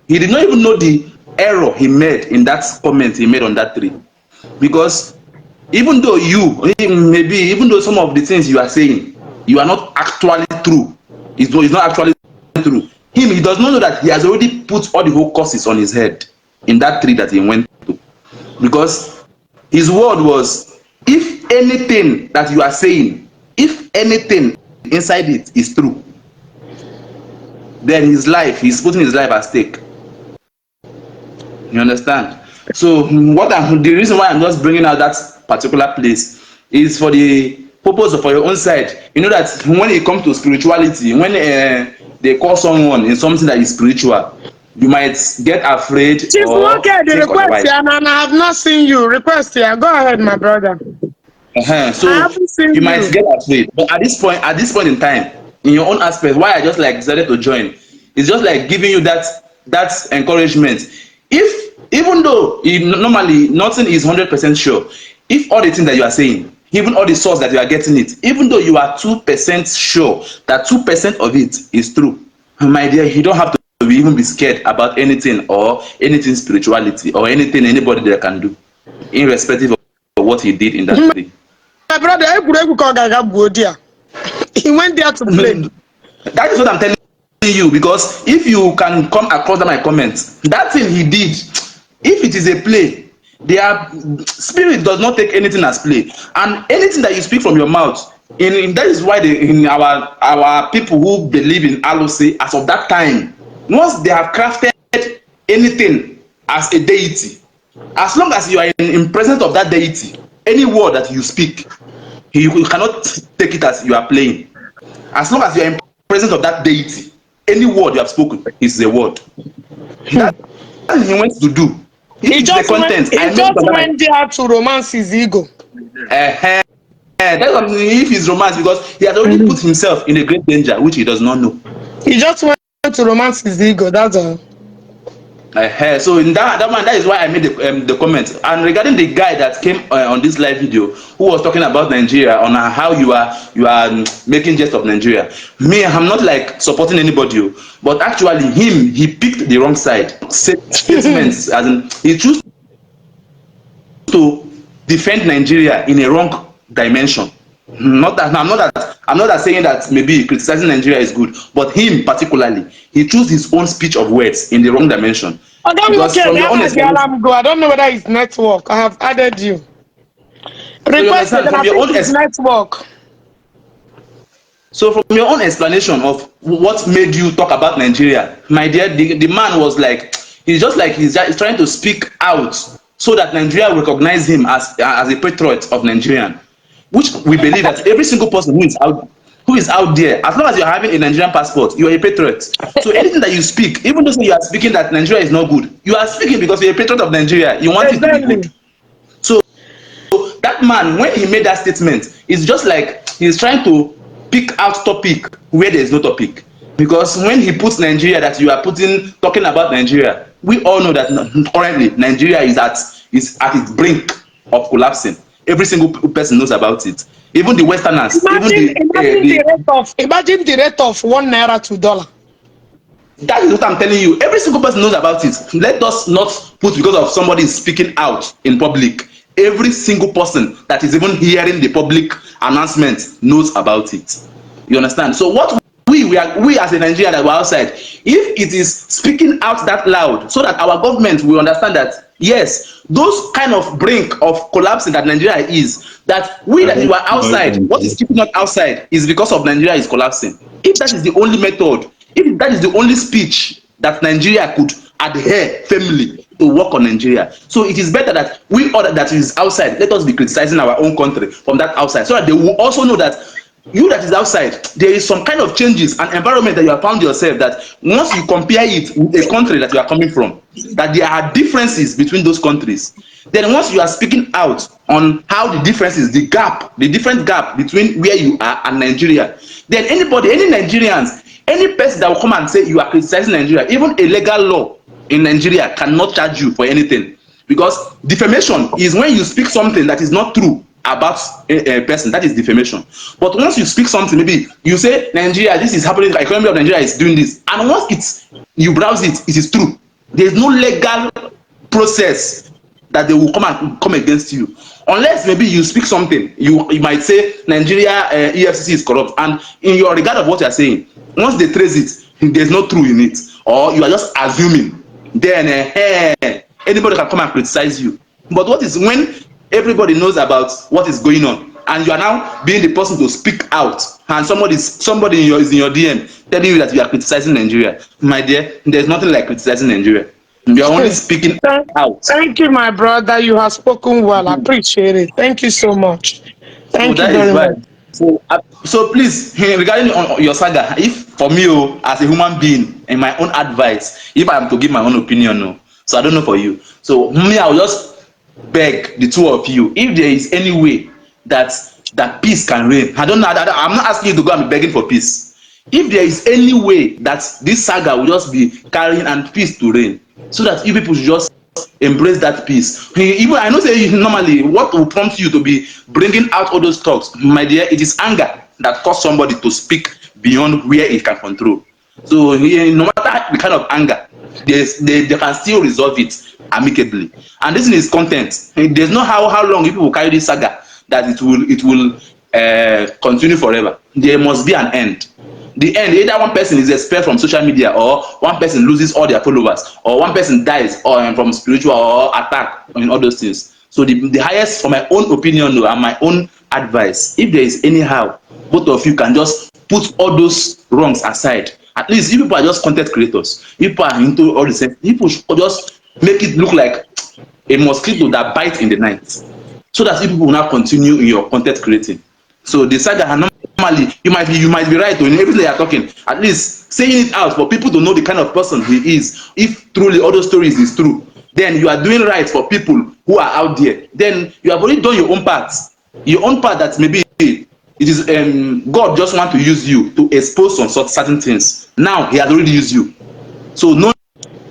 He did not even know the error he made in that comment he made on that tree. Because even though even though some of the things you are saying, you are not actually true. It's not actually true. He does not know that he has already put all the whole curses on his head in that tree that he went to. Because his word was, if anything that you are saying, if anything inside it is true, then he's putting his life at stake. You understand? So the reason why I'm just bringing out that particular place is for the purpose of, for your own side. You know that when it comes to spirituality, when they call someone in something that is spiritual, you might get afraid. Chief, okay, the request here, and I have not seen you. Request here. Go ahead, my brother. So you might get afraid. But at this point in time, in your own aspect, why I just like decided to join, it's just like giving you that encouragement. Even though normally nothing is 100% sure, if all the things that you are saying, even all the source that you are getting it, even though you are 2% sure that 2% of it is true, my dear, you don't have to even be scared about anything or anything spirituality or anything anybody that can do, irrespective of what he did in that day. My brother, he went there to play. That is what I'm telling you, because if you can come across my comments, that thing he did, if it is a play, their spirit does not take anything as play, and anything that you speak from your mouth, that is why our people who believe in Alose as of that time, once they have crafted anything as a deity, as long as you are in presence of that deity, any word that you speak, you cannot take it as you are playing. As long as you are in presence of that deity, any word you have spoken is a word. That he went to do. He just went there to romance his ego. That's if he's romance, because he has already put himself in a great danger, which he does not know. He just went to romance his ego, that's all. So in that is why I made the comment. And regarding the guy that came on this live video who was talking about Nigeria, on how you are making jest of Nigeria, me, I'm not like supporting anybody, but actually he picked the wrong side. Statements as in he chose to defend Nigeria in a wrong dimension. I'm not saying that maybe criticizing Nigeria is good, but him particularly, he chose his own speech of words in the wrong dimension. I don't know whether it's network. I have added you. Requested that I think it's network. So from your own explanation of what made you talk about Nigeria, my dear, the man was like, he's trying to speak out so that Nigeria will recognize him as a patriot of Nigerian. Which we believe that every single person who is out there, as long as you're having a Nigerian passport, you are a patriot. So anything that you speak, even though you are speaking that Nigeria is not good, you are speaking because you're a patriot of Nigeria. You want it to be good. So that man, when he made that statement, it's just like he's trying to pick out topic where there is no topic. Because when he puts Nigeria, that you are talking about Nigeria, we all know that currently Nigeria is at its brink of collapsing. Every single person knows about it. Even the Westerners. Imagine the rate of 1 naira to $1. That is what I'm telling you. Every single person knows about it. Let us not put because of somebody speaking out in public. Every single person that is even hearing the public announcement knows about it. You understand? So what we as a Nigerian that were outside, if it is speaking out that loud, so that our government will understand that yes, those kind of brink of collapsing that Nigeria is, that we that you are outside, what is keeping us outside is because of Nigeria is collapsing. If that is the only method, if that is the only speech that Nigeria could adhere firmly to work on Nigeria, so it is better that we all that is outside, let us be criticizing our own country from that outside, so that they will also know that you that is outside, there is some kind of changes and environment that you have found yourself, that once you compare it with a country that you are coming from, that there are differences between those countries. Then once you are speaking out on how the differences, the different gap between where you are and Nigeria, then any Nigerians, any person that will come and say you are criticizing Nigeria, even a legal law in Nigeria cannot charge you for anything. Because defamation is when you speak something that is not true about a person, that is defamation. But once you speak something, maybe you say Nigeria, this is happening, the economy of Nigeria is doing this, and once you browse it, it is true. There's no legal process that they will come against you, unless maybe you speak something. You might say Nigeria EFCC is corrupt, and in your regard of what you are saying, once they trace it, there's no truth in it, or you are just assuming, then anybody can come and criticize you. But what is when everybody knows about what is going on, and you are now being the person to speak out, and somebody is in your DM telling you that you are criticizing Nigeria? My dear, there's nothing like criticizing Nigeria. You are only speaking out. Thank you, my brother. You have spoken well. I appreciate it. Thank you so much. Thank you very much. So please, regarding on your saga, if for me, as a human being, and my own advice, if I am to give my own opinion, so I don't know for you. So me, I will just beg the two of you, if there is any way that peace can reign. I'm not asking you to go and be begging for peace. If there is any way that this saga will just be carrying and peace to reign, so that you people should just embrace that peace. Even I know say normally what will prompt you to be bringing out all those talks, my dear, it is anger that cause somebody to speak beyond where it can control. So no matter the kind of anger, they can still resolve it amicably. And this is content. There's no how long people will carry this saga that it will continue forever. There must be an end. The end, either one person is expelled from social media, or one person loses all their followers, or one person dies, or from spiritual or attack, and all those things. So the highest, for my own opinion and my own advice, if there is anyhow, both of you can just put all those wrongs aside. At least if people are just content creators, people are into all the same, people should just make it look like a mosquito that bites in the night, so that people will not continue in your content creating. So the saga, normally you might be right in everything you are talking, at least saying it out for people to know the kind of person he is. If truly all those stories is true, then you are doing right for people who are out there. Then you have already done your own part. Your own part, that maybe it is God just want to use you to expose some certain things. Now he has already used you, so no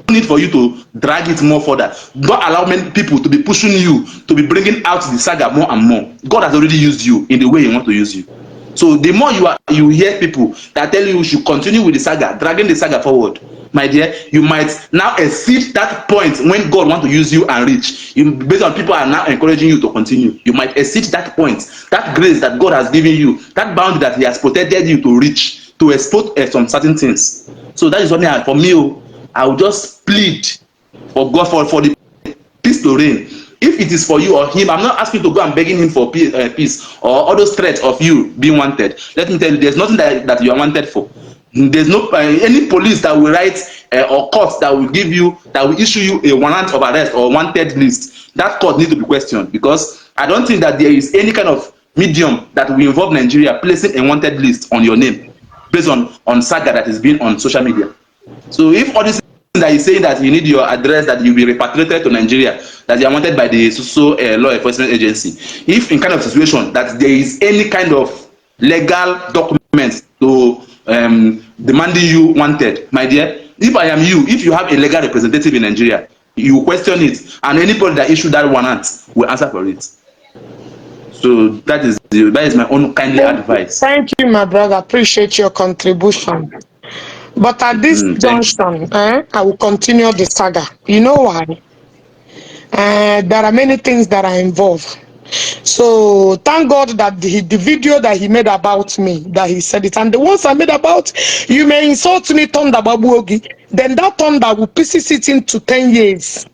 need for you to drag it more further. Don't allow many people to be pushing you to be bringing out the saga more and more. God has already used you in the way he wants to use you. So the more you hear people that tell you should continue with the saga, dragging the saga forward, my dear, you might now exceed that point when God wants to use you and reach. Based on people are now encouraging you to continue, you might exceed that point, that grace that God has given you, that boundary that he has protected you to reach, to expose some certain things. So that is what for me, I will just plead for God for the peace to reign. If it is for you or him, I'm not asking you to go and begging him for peace or all those threats of you being wanted. Let me tell you, there's nothing that you are wanted for. There's no any police that will write or court that will issue you a warrant of arrest or wanted list. That court needs to be questioned, because I don't think that there is any kind of medium that will involve Nigeria placing a wanted list on your name based on saga that is being on social media. So if all this that is saying that you need your address, that you be repatriated to Nigeria, that you are wanted by the law enforcement agency, if in kind of situation that there is any kind of legal document to demanding you wanted, my dear, if I am you, if you have a legal representative in Nigeria, you question it, and anybody that issued that warrant will answer for it. So that is my own kindly advice. Thank you, my brother. Appreciate your contribution. But at this junction, I will continue the saga. You know why? There are many things that are involved. So thank God that the video that he made about me, that he said it, and the ones I made about, you may insult me, Thunder Babuogi, then that thunder will pieces it into 10 years.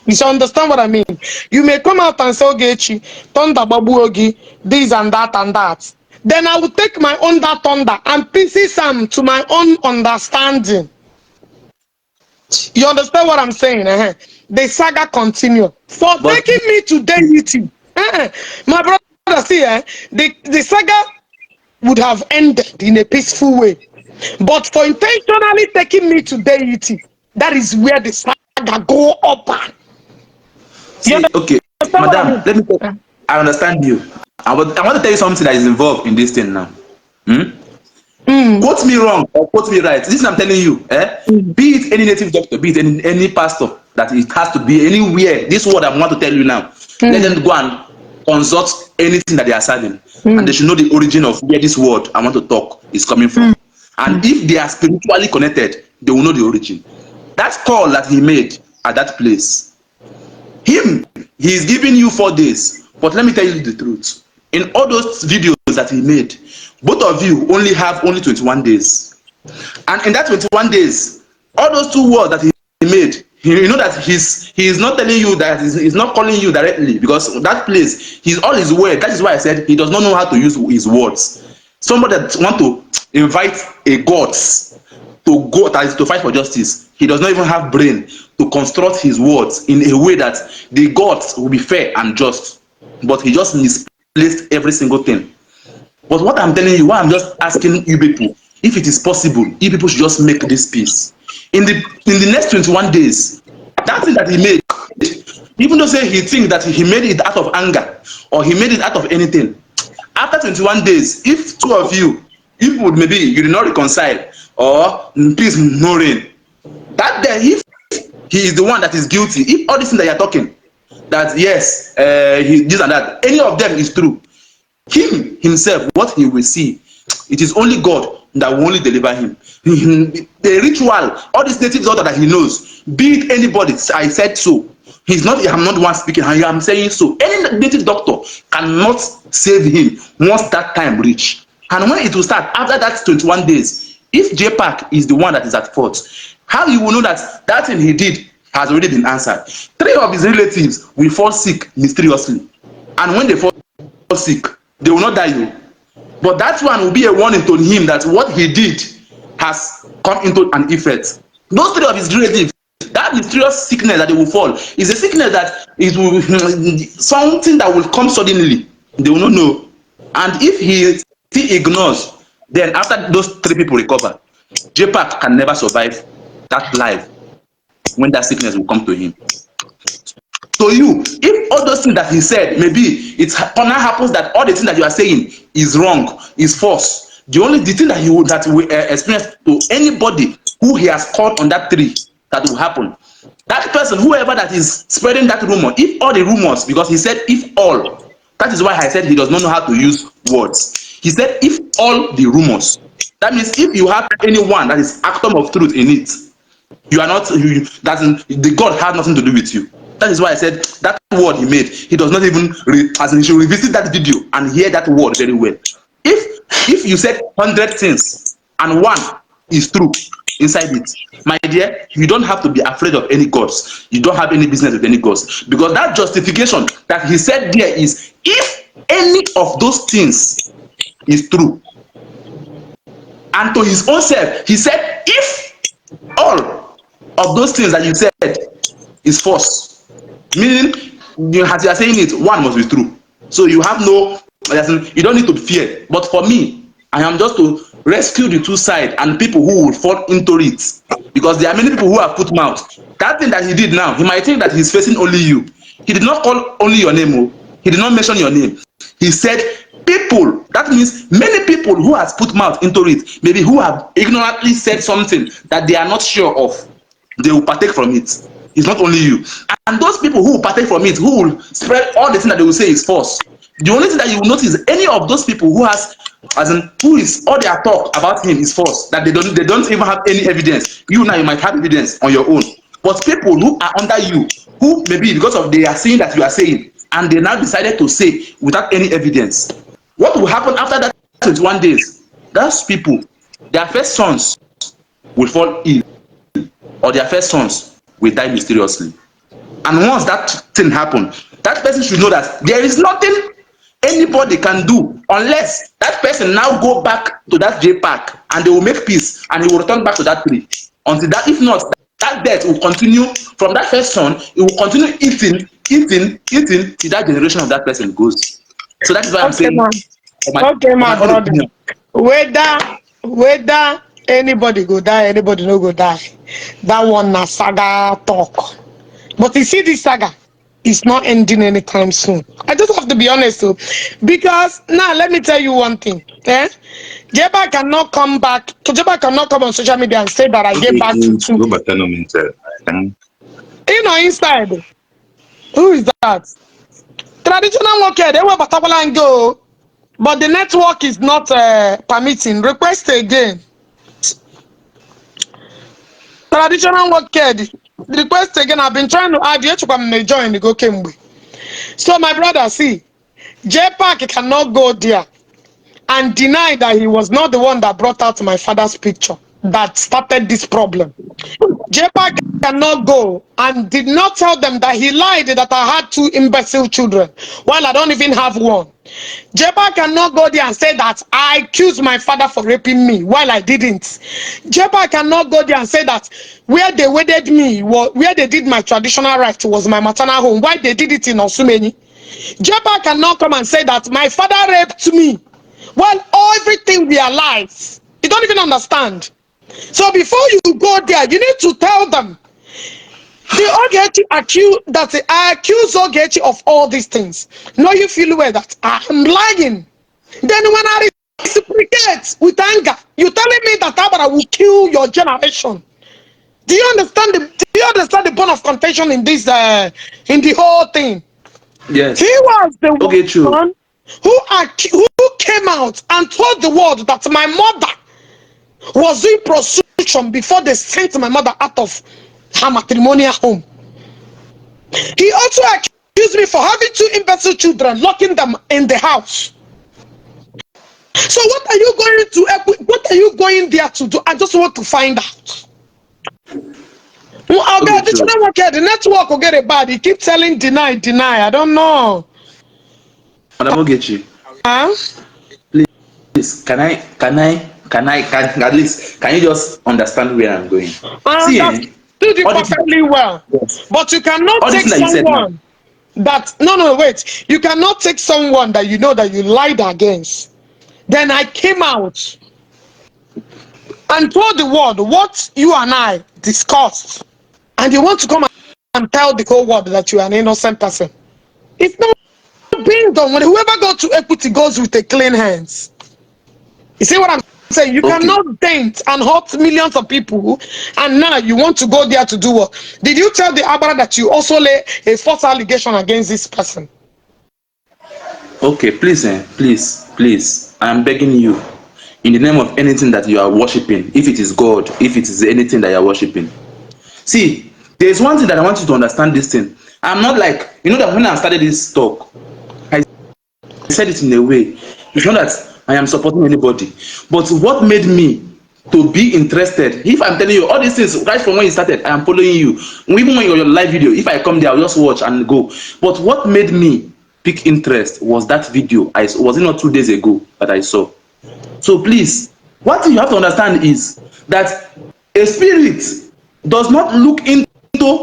You should understand what I mean. You may come out and say, Ogechi, Thunder Babuogi, this and that and that. Then I will take my own that thunder and pieces them to my own understanding. You understand what I'm saying? The saga continue. For taking me to deity. My brother, see, the saga would have ended in a peaceful way. But for intentionally taking me to deity, that is where the saga go up. See, okay, madam, let me tell, I understand you. I want to tell you something that is involved in this thing now. Quote me wrong or quote me right. This is what I'm telling you. Be it any native doctor, be it any pastor, that it has to be anywhere. This word I want to tell you now. Let them go and consult anything that they are serving. And they should know the origin of where this word I want to talk is coming from. And if they are spiritually connected, they will know the origin. that call that he made at that place, he's giving you 4 days. But let me tell you the truth. In all those videos that he made, both of you have only 21 days. And in that 21 days, all those 2 words that he made, you know that he is not telling you that he's not calling you directly, because that place, he's all his word. That is why I said he does not know how to use his words. Somebody that want to invite a god to go, that is to fight for justice, he does not even have brain to construct his words in a way that the gods will be fair and just. But he just misplaced every single thing. But what I'm telling you, why I'm just asking you people, if it is possible, you people should just make this peace. In the next 21 days, that thing that he made, even though say he thinks that he made it out of anger or he made it out of anything, after 21 days, if 2 of you, maybe you did not reconcile or please no rain, that day, if he is the one that is guilty, if all this thing that you are talking, that yes, this and that, any of them is true, himself, what he will see, it is only God that will only deliver him. The ritual, all these native doctor that he knows, be it anybody, I said so. I'm not the one speaking, I'm saying so. Any native doctor cannot save him once that time reach. And when it will start, after that 21 days, if JPAC is the one that is at fault, how you will know that that thing he did has already been answered? 3 of his relatives will fall sick mysteriously. And when they fall sick, they will not die. But that one will be a warning to him that what he did has come into an effect. Those 3 of his relatives, that mysterious sickness that they will fall is a sickness that it will something that will come suddenly. They will not know. And if he still ignores, then after those 3 people recover, JPAC can never survive that life when that sickness will come to him. So if all those things that he said, maybe it now happens that all the things that you are saying is wrong, is false. The thing that he would experience to anybody who he has caught on that tree, that will happen. That person, whoever that is spreading that rumor, if all the rumors, because he said if all, that is why I said he does not know how to use words. He said if all the rumors. That means if you have anyone that is atom of truth in it, you are not, the God has nothing to do with you. That is why I said that word he made, he does not even, as in he should revisit that video and hear that word very well. If you said 100 things and 1 is true inside it, my dear, you don't have to be afraid of any gods. You don't have any business with any gods. Because that justification that he said there is, if any of those things is true, and to his own self, he said, if all of those things that you said is false, meaning as you are saying it, 1 must be true. So you have no, you don't need to fear. But for me, I am just to rescue the 2 sides and people who will fall into it, because there are many people who have put mouth. That thing that he did now, he might think that he's facing only you. He did not call only your name. He did not mention your name. He said people. That means many people who has put mouth into it, maybe who have ignorantly said something that they are not sure of, they will partake from it. It's not only you. And those people who will partake from it, who will spread all the things that they will say is false. The only thing that you will notice is any of those people who has, who is all their talk about him is false, that they don't even have any evidence. You now, you might have evidence on your own. But people who are under you, who maybe because of they are saying that you are saying, and they now decided to say without any evidence, what will happen after that 21 days? Those people, their first sons will fall ill, or their first sons will die mysteriously. And once that thing happens, that person should know that there is nothing anybody can do unless that person now go back to that JPAC and they will make peace and he will return back to that tree. Until that, if not, that death will continue from that first son. It will continue eating till that generation of that person goes. So that is why I'm saying. Okay, my brother. Whether anybody go die, anybody no go die. That one na saga talk. But you see, this saga is not ending anytime soon. I just have to be honest, though, because now let me tell you one thing. JPAC cannot come back. JPAC cannot come on social media and say that I get back to two. You know, inside. Who is that? Traditional worker, they were Batabala and go, but the network is not permitting. Request again. Traditional work care. The request again, I've been trying to add you to come join the go Kembe. So my brother, see, JPAC cannot go there and deny that he was not the one that brought out my father's picture that started this problem. JPAC cannot go and did not tell them that he lied that I had 2 imbecile children while I don't even have one. JPAC cannot go there and say that I accused my father for raping me while I didn't. JPAC cannot go there and say that where they wedded me, where they did my traditional right was my maternal home, why they did it in Osumeni. JPAC cannot come and say that my father raped me while everything we are lies. You don't even understand. So before you go there, you need to tell them the Ogechi I accuse Ogechi of all these things. Now you feel well that I am lying. Then when I reciprocate with anger, you're telling me that Abara will kill your generation. Do you understand the bone of contention in this in the whole thing? Yes. He was the one who came out and told the world that my mother was doing prostitution before they sent my mother out of her matrimonial home. He also accused me for having 2 imbecile children, locking them in the house. So what are you going there to do? I just want to find out. The network will get it bad. He keeps telling deny. I don't know. Madam Ogechi. Huh? Please, can at least can you just understand where I'm going? See, do it perfectly well. Yes. But you cannot take someone that wait. You cannot take someone that you know that you lied against. Then I came out and told the world what you and I discussed, and you want to come and tell the whole world that you are an innocent person. It's not being done. When whoever goes to equity goes with a clean hands. You see what I'm saying? You cannot dent and hurt millions of people, and now you want to go there to do what? Did you tell the Abara that you also lay a false allegation against this person? Okay, please, I'm begging you, in the name of anything that you are worshiping, if it is God, if it is anything that you are worshiping. See, there's one thing that I want you to understand this thing. I'm not like, you know that when I started this talk, I said it in a way, it's not that I am supporting anybody, but what made me to be interested, if I'm telling you all these things right from when you started, I am following you, even when you're your live video, if I come there, I'll just watch and go. But what made me pick interest was that video. Was it not 2 days ago that I saw? So please, what you have to understand is that a spirit does not look into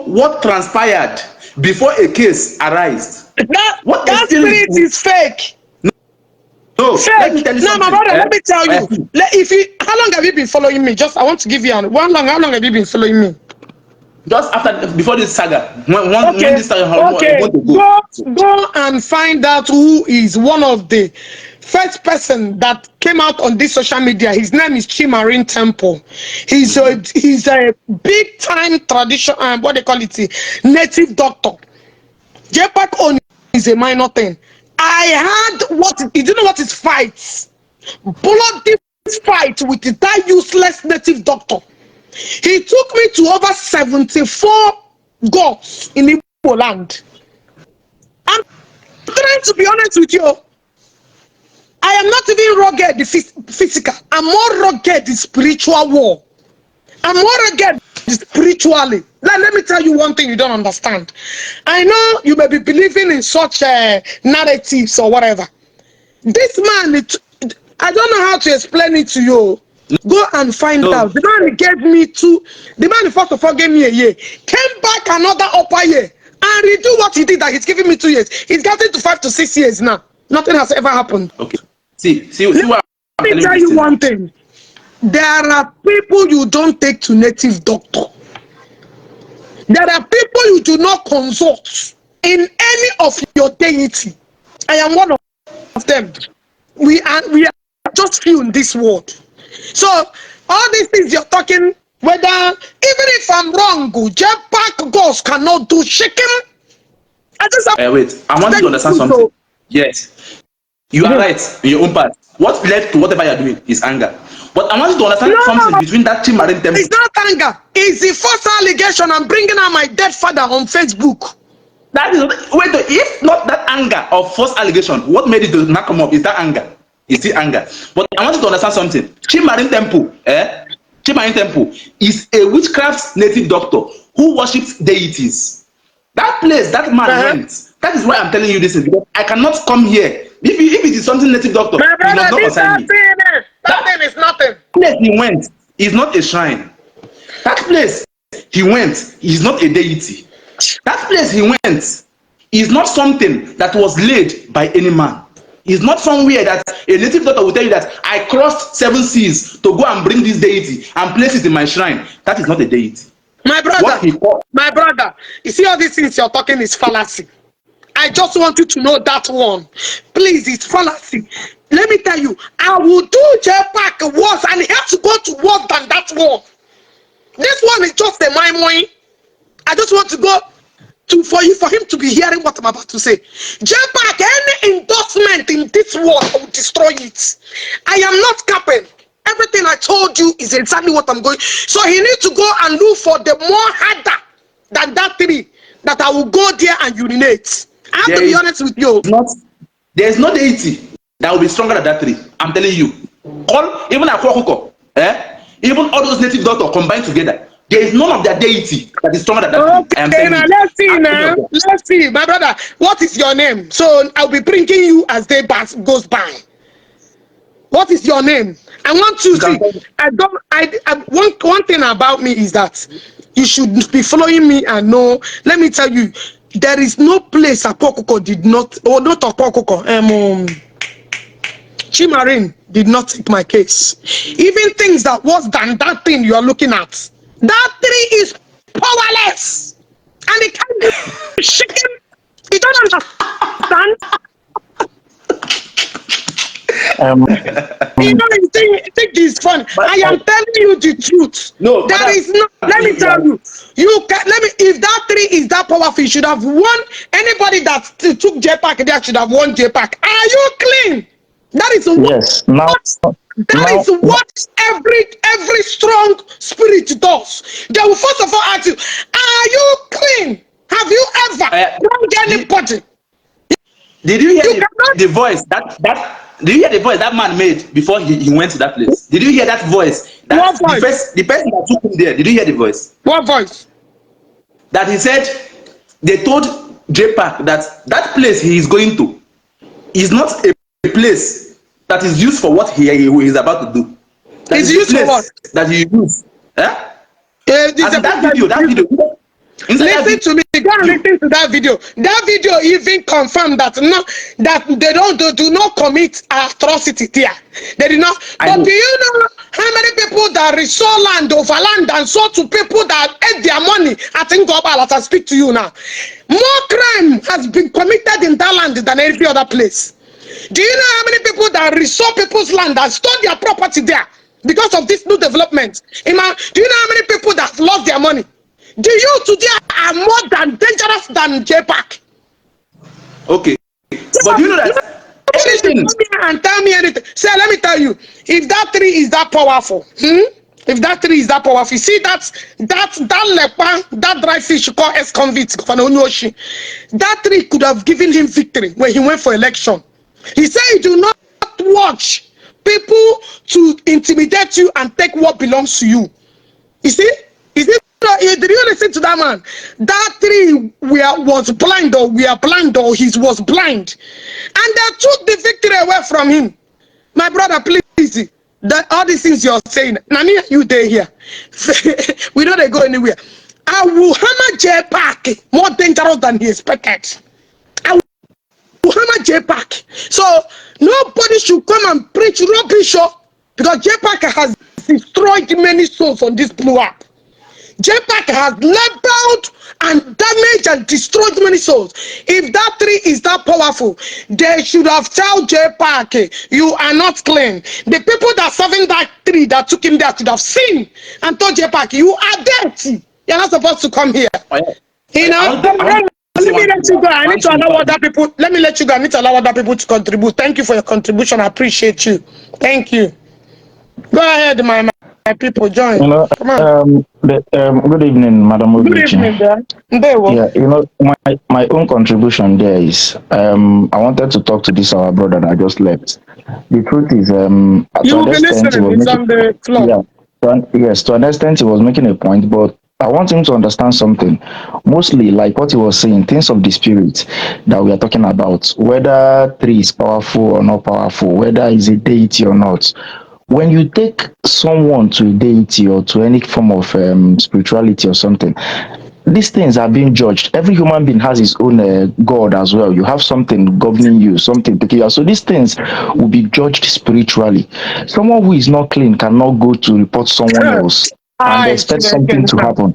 what transpired before a case arises. That spirit is fake. No, let me tell you something. My brother, let me tell you. How long have you been following me? How long have you been following me? Just before this saga. When this saga go and find out who is one of the first person that came out on this social media. His name is Chimarin Temple. He's a big time tradition, what they call it, native doctor. JPAC on is a minor thing. I had you know what is fights? Bloody fight with that useless native doctor. He took me to over 74 gods in Igbo land. I'm trying to be honest with you. I am not even rugged the physical. I'm more rugged the spiritual war. I'm more rugged spiritually. Let me tell you one thing you don't understand. I know you may be believing in such narratives or whatever. This man, I don't know how to explain it to you. Go and find out. The man gave me the man first of all gave me a year, came back another upper year, and redo what he did that he's giving me 2 years. He's getting to 5 to 6 years now. Nothing has ever happened. Okay. See what let me tell you one thing. There are people you don't take to native doctor. There are people you do not consult in any of your deity. I am one of them. We are just few in this world. So all these things you're talking, whether even if I'm wrong, JPAC gods cannot do shaking. Wait, I want you to understand something. Yes, you are right in your own part. What led to whatever you are doing is anger. But I want you to understand something between that Chimarin temple. It's not anger. It's the first allegation. I'm bringing out my dead father on Facebook. That is wait. If not that anger of false allegation, what made it to not come up is that anger. It's the anger. But I want you to understand something. Chimarin temple, Chimarin temple is a witchcraft native doctor who worships deities. That place, that man went. That is why I'm telling you this. Because I cannot come here. If it is something native doctor, My brother, he must not consign me. That thing is nothing. Place he went is not a shrine. That place he went is not a deity. That place he went is not something that was laid by any man. It's not somewhere that a native doctor will tell you that I crossed 7 seas to go and bring this deity and place it in my shrine. That is not a deity. My brother, you see all these things you're talking is fallacy. I just want you to know that one. Please, it's fallacy. Let me tell you, I will do JPAC worse and he has to go to worse than that one. This one is just a my. I just want to go to for him to be hearing what I'm about to say. JPAC, any endorsement in this world, I will destroy it. I am not capping. Everything I told you is exactly what I'm going. So he needs to go and look for the more harder than that tree that I will go there and urinate. I have to be honest with you. There is no deity that will be stronger than that tree. I'm telling you. Even Akwakoko, even all those native doctors combined together, there is none of their deity that is stronger than that tree. Okay, now let's see now. Let's see, my brother. What is your name? So I'll be bringing you as day goes by. What is your name? I want to see. One thing about me is that you should be following me and know. Let me tell you, there is no place Apokoko did not, or not Apokoko, Chimarin did not take my case. Even things that was than that thing you are looking at. That tree is powerless. And it can't be shaken. You don't understand? You know, you think it's fun. I am telling you the truth. No, there is no. Let me tell you. You can let me. If that tree is that powerful, you should have won. Anybody that took JPAC there should have won JPAC. Are you clean? That is what. What every strong spirit does. They will first of all ask you, are you clean? Have you ever wronged anybody? Did you hear the voice did you hear the voice that man made before he went to that place? Did you hear that voice? What voice? The person that took him there, did you hear the voice? What voice? That he said they told JPAC that place he is going to is not a place that is used for what he is about to do. That is used for what? That he used. That video. Listen to me. Go and listen to that video. That video even confirmed that they do not commit atrocity there. They did not. But do you know how many people that resold land over land and sold to people that ate their money? I think global as I speak to you now. More crime has been committed in that land than every other place. Do you know how many people that resold people's land and stole their property there because of this new development? Do you know how many people that have lost their money? Do you today are more than dangerous than JPAC? Okay. But do you know that anything? Come here and tell me anything. Say, let me tell you, if that tree is that powerful, if that tree is that powerful, you see that leper, that dry fish you call ex-convict, that tree could have given him victory when he went for election. He said, you do not watch people to intimidate you and take what belongs to you. You see? Did you listen to that man? That tree was blind, or we are blind, or he was blind. And they took the victory away from him. My brother, please, all these things you're saying, Nani, you there here. We don't go anywhere. I will hammer JPAC more dangerous than he expected. I will hammer JPAC. So nobody should come and preach rubbish, because JPAC has destroyed many souls on this blue app. JPAC has labeled and damaged and destroyed many souls. If that tree is that powerful, they should have told JPAC, you are not clean. The people that serving that tree that took him there should have seen and told JPAC, you are dirty. You're not supposed to come here. You know, let me let you go. I need to allow other people. Let me let you go. I need to allow other people to contribute. Thank you for your contribution. I appreciate you. Thank you. Go ahead, my people, join. You know, Come on. good evening, Madam Good Ogechi. evening, there. There we Yeah, you know, my own contribution there is, I wanted to talk to this our brother that I just left. The truth is, You to an will be extent, he listening. was It's making, on the floor. yeah, yes, to an extent, he was making a point, but I want him to understand something. Mostly, like what he was saying, things of the spirit that we are talking about, whether tree is powerful or not powerful, whether is a deity or not. When you take someone to a deity or to any form of spirituality or something, these things are being judged. Every human being has his own God as well. You have something governing you, something peculiar. So these things will be judged spiritually. Someone who is not clean cannot go to report someone else and Hi, expect Chineke something to nna. happen.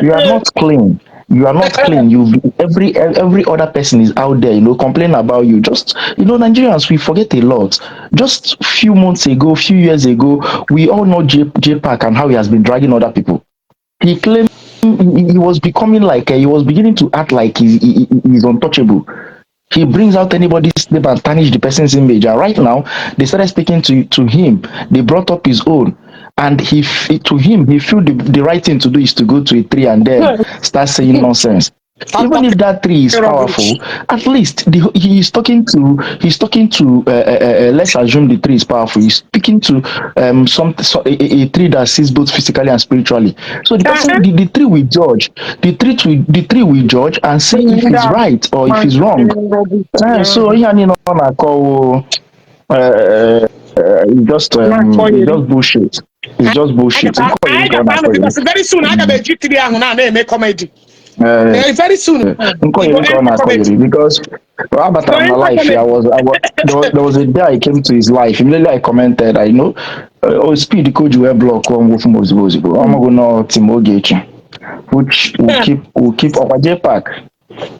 You are not clean. You are not clean. Every other person is out there, complain about you. Just Nigerians, we forget a lot. Just few months ago, few years ago, we all know JPAC and how he has been dragging other people. He claimed he was becoming like he was beginning to act like he's untouchable. He brings out anybody's name and tarnish the person's image. And right now, they started speaking to him. They brought up his own, and to him, he feel the right thing to do is to go to a tree and then start saying nonsense. I'm Even talking if that tree is rubbish. powerful, at least he's talking to let's assume the tree is powerful. He's speaking to a tree that sees both physically and spiritually. So the person, the tree will judge. The tree will judge and see if it's right or if it's wrong. So yeah, na-akọ it's just bullshit. It's just bullshit. Nkọ I yiri ka got ọ na-akọ yiri. because very soon I got a G3 and now they make comedy. Eh, Very soon. Nkọ He go yiri ka ọ enter na-akọ comedy. yiri because abatara m na Enter life. comedy. There was a day I came to his life. Immediately I commented, speed ka o ji wee block mwofu m ozugbo ozugbo. Ọmụgụ nọ Tim Ogechi, which will keep ọkwa JPAC.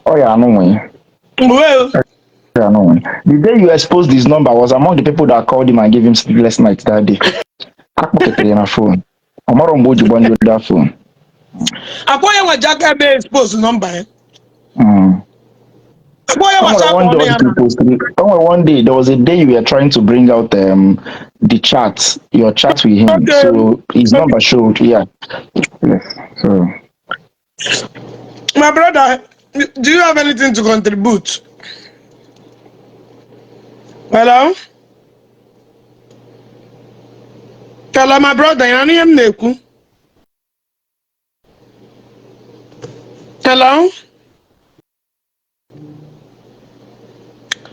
Ọ ya anụ nwe. Well, The day you exposed his number was among the people that called him and gave him sleepless nights that day. Akpọketere na phone. Ọmọrọ mgbe o ji gbanyụọ that phone. Akoya wa Njaka Exposed number. Mm. Akoya wa Somewhere Sharp one day on all these people somewhere one day there was a day you were trying to bring out the chat, your chat with him. Okay. So his number showed, yeah. Yes. So My brother, do you have anything to contribute? Hello? Hello, my brother. Hello?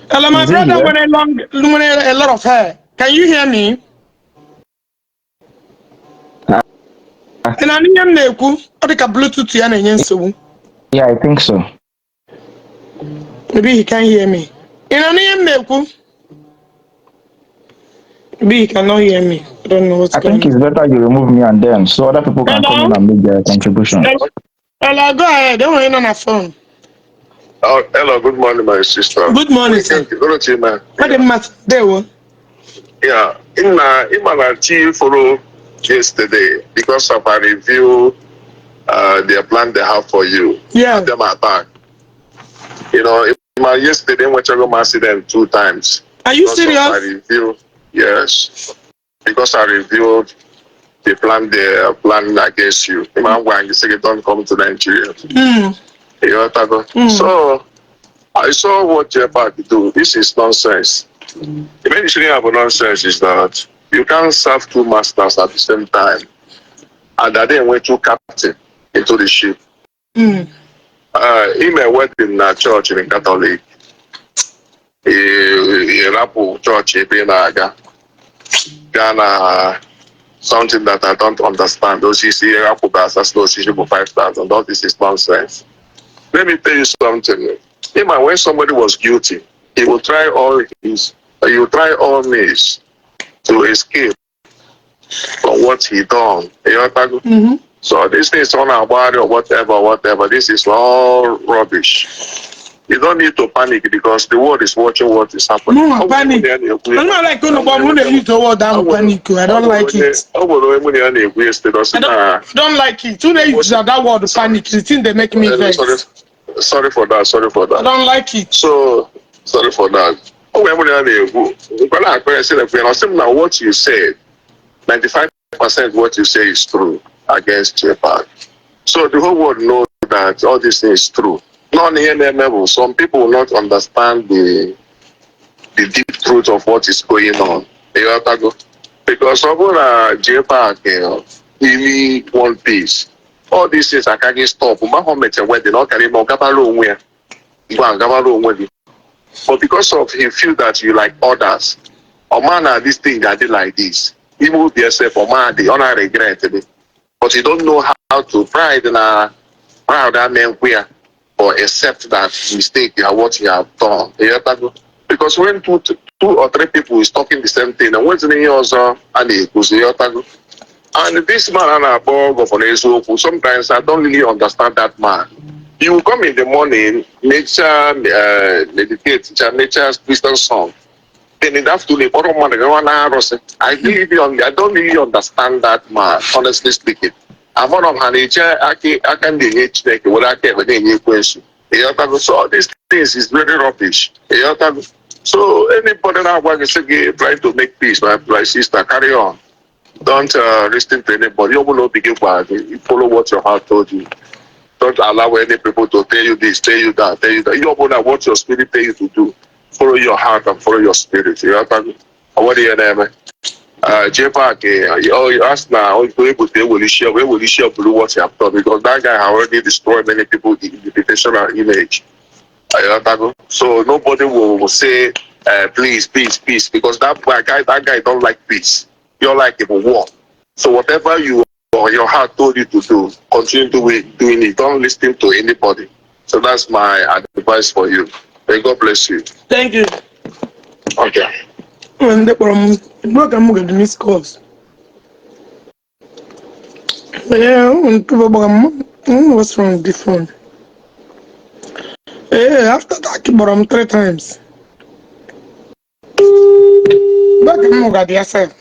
Hello, my is he brother, here? when a lot of hair. Can you hear me? And I need Neku, or the Bluetooth yan and so. Yeah, I think so. Maybe he can hear me. And I need Neku. Maybe he cannot hear me. I don't know what's I going think on. it's better you remove me and then so other people can come Hello? in and make their contribution. Hello, go ahead. Don't worry on the phone. Oh, hello, good morning, my sister. Good morning, sir. Good to you, man. What the matter? There one. Yeah, in my chief follow yesterday because of a review, their plan they have for you. Yeah. Them attack. Yesterday went to accident 2 times. Are you Because serious? of my review, yes. Because I reviewed the plan they're planning against you. You say you don't come to Nigeria. So I saw what JPAC do. This is nonsense. The main issue about nonsense is that you can't serve 2 masters at the same time, and that then went 2 captain into the ship. He may work in a church in Catholic. He rapu church in Ghana. Something that I don't understand. Those you see rapu that's no for 5,000. All this is nonsense. Let me tell you something. Even when somebody was guilty, he will try all means to escape from what he done. So this is on our body or whatever. This is all rubbish. You don't need to panic because the world is watching what is happening. No, panic. I'm not like going to use the word panic. I don't like it. I don't like it. Too late use that word panic. The thing they make me vex. Sorry for that. I don't like it. So sorry for that. What you said 95% what you say is true against JPAC. So the whole world knows that all this is true. Not on any level. Some people will not understand the deep truth of what is going on. You have to go. Because over JPAC, really one piece. All these things are can't stop. Mahomet and wedding, not carry more Gabalo where you are Gabalo wedding. But because of he feel that you like others, or man, this thing that did like this, he will be yourself or man, the honor regret it. But you don't know how to pride in a proud that man where or accept that mistake you are what you have done. Because when two or three people is talking the same thing, and what's in yours and it goes and this man and a bug of an Eziokwu, sometimes I don't really understand that man. You will come in the morning, nature meditate, nature's Christian song. Then in the afternoon, I don't really understand that man, honestly speaking. I'm one of nature, I can check what I can with any question. So all these things is very rubbish. So anybody now trying to make peace, my sister, carry on. Don't listen to anybody. You will not begin bad. You follow what your heart told you. Don't allow any people to tell you this, tell you that, tell you that. You know what your spirit tell you to do. Follow your heart and follow your spirit. You know what do you name? JPAC, you ask now, where will you share blue what you have done? Because that guy already destroyed many people in the reputational image. So nobody will say, please, peace, peace, because that guy don't like peace. You like him war. So whatever you or your heart told you to do, continue doing it. Don't listen to anybody. So that's my advice for you. May God bless you. Thank you. Okay. And the miss calls. Yeah, what's wrong with the phone? Yeah, after that, 3 times. Back I'm going to yourself.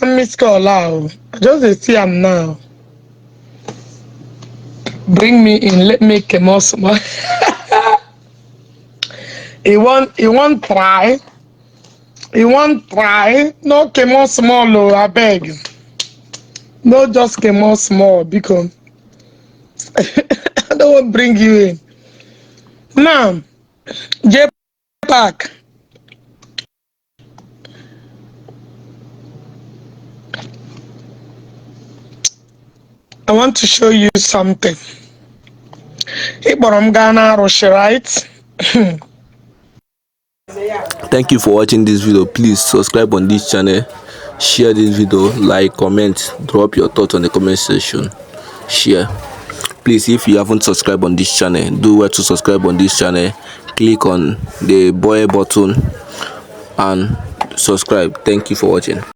I miss call out. I just see him now. Bring me in, let me come out small. He won't try. He won't try. No come out small, oh, I beg. No, just come out small because I don't want to bring you in. Now, JPAC. I want to show you something. Ghana, Russia, right? Thank you for watching this video. Please subscribe on this channel, share this video, like, comment, drop your thoughts on the comment section, share. Please, if you haven't subscribed on this channel, do well to subscribe on this channel. Click on the boy button and subscribe. Thank you for watching.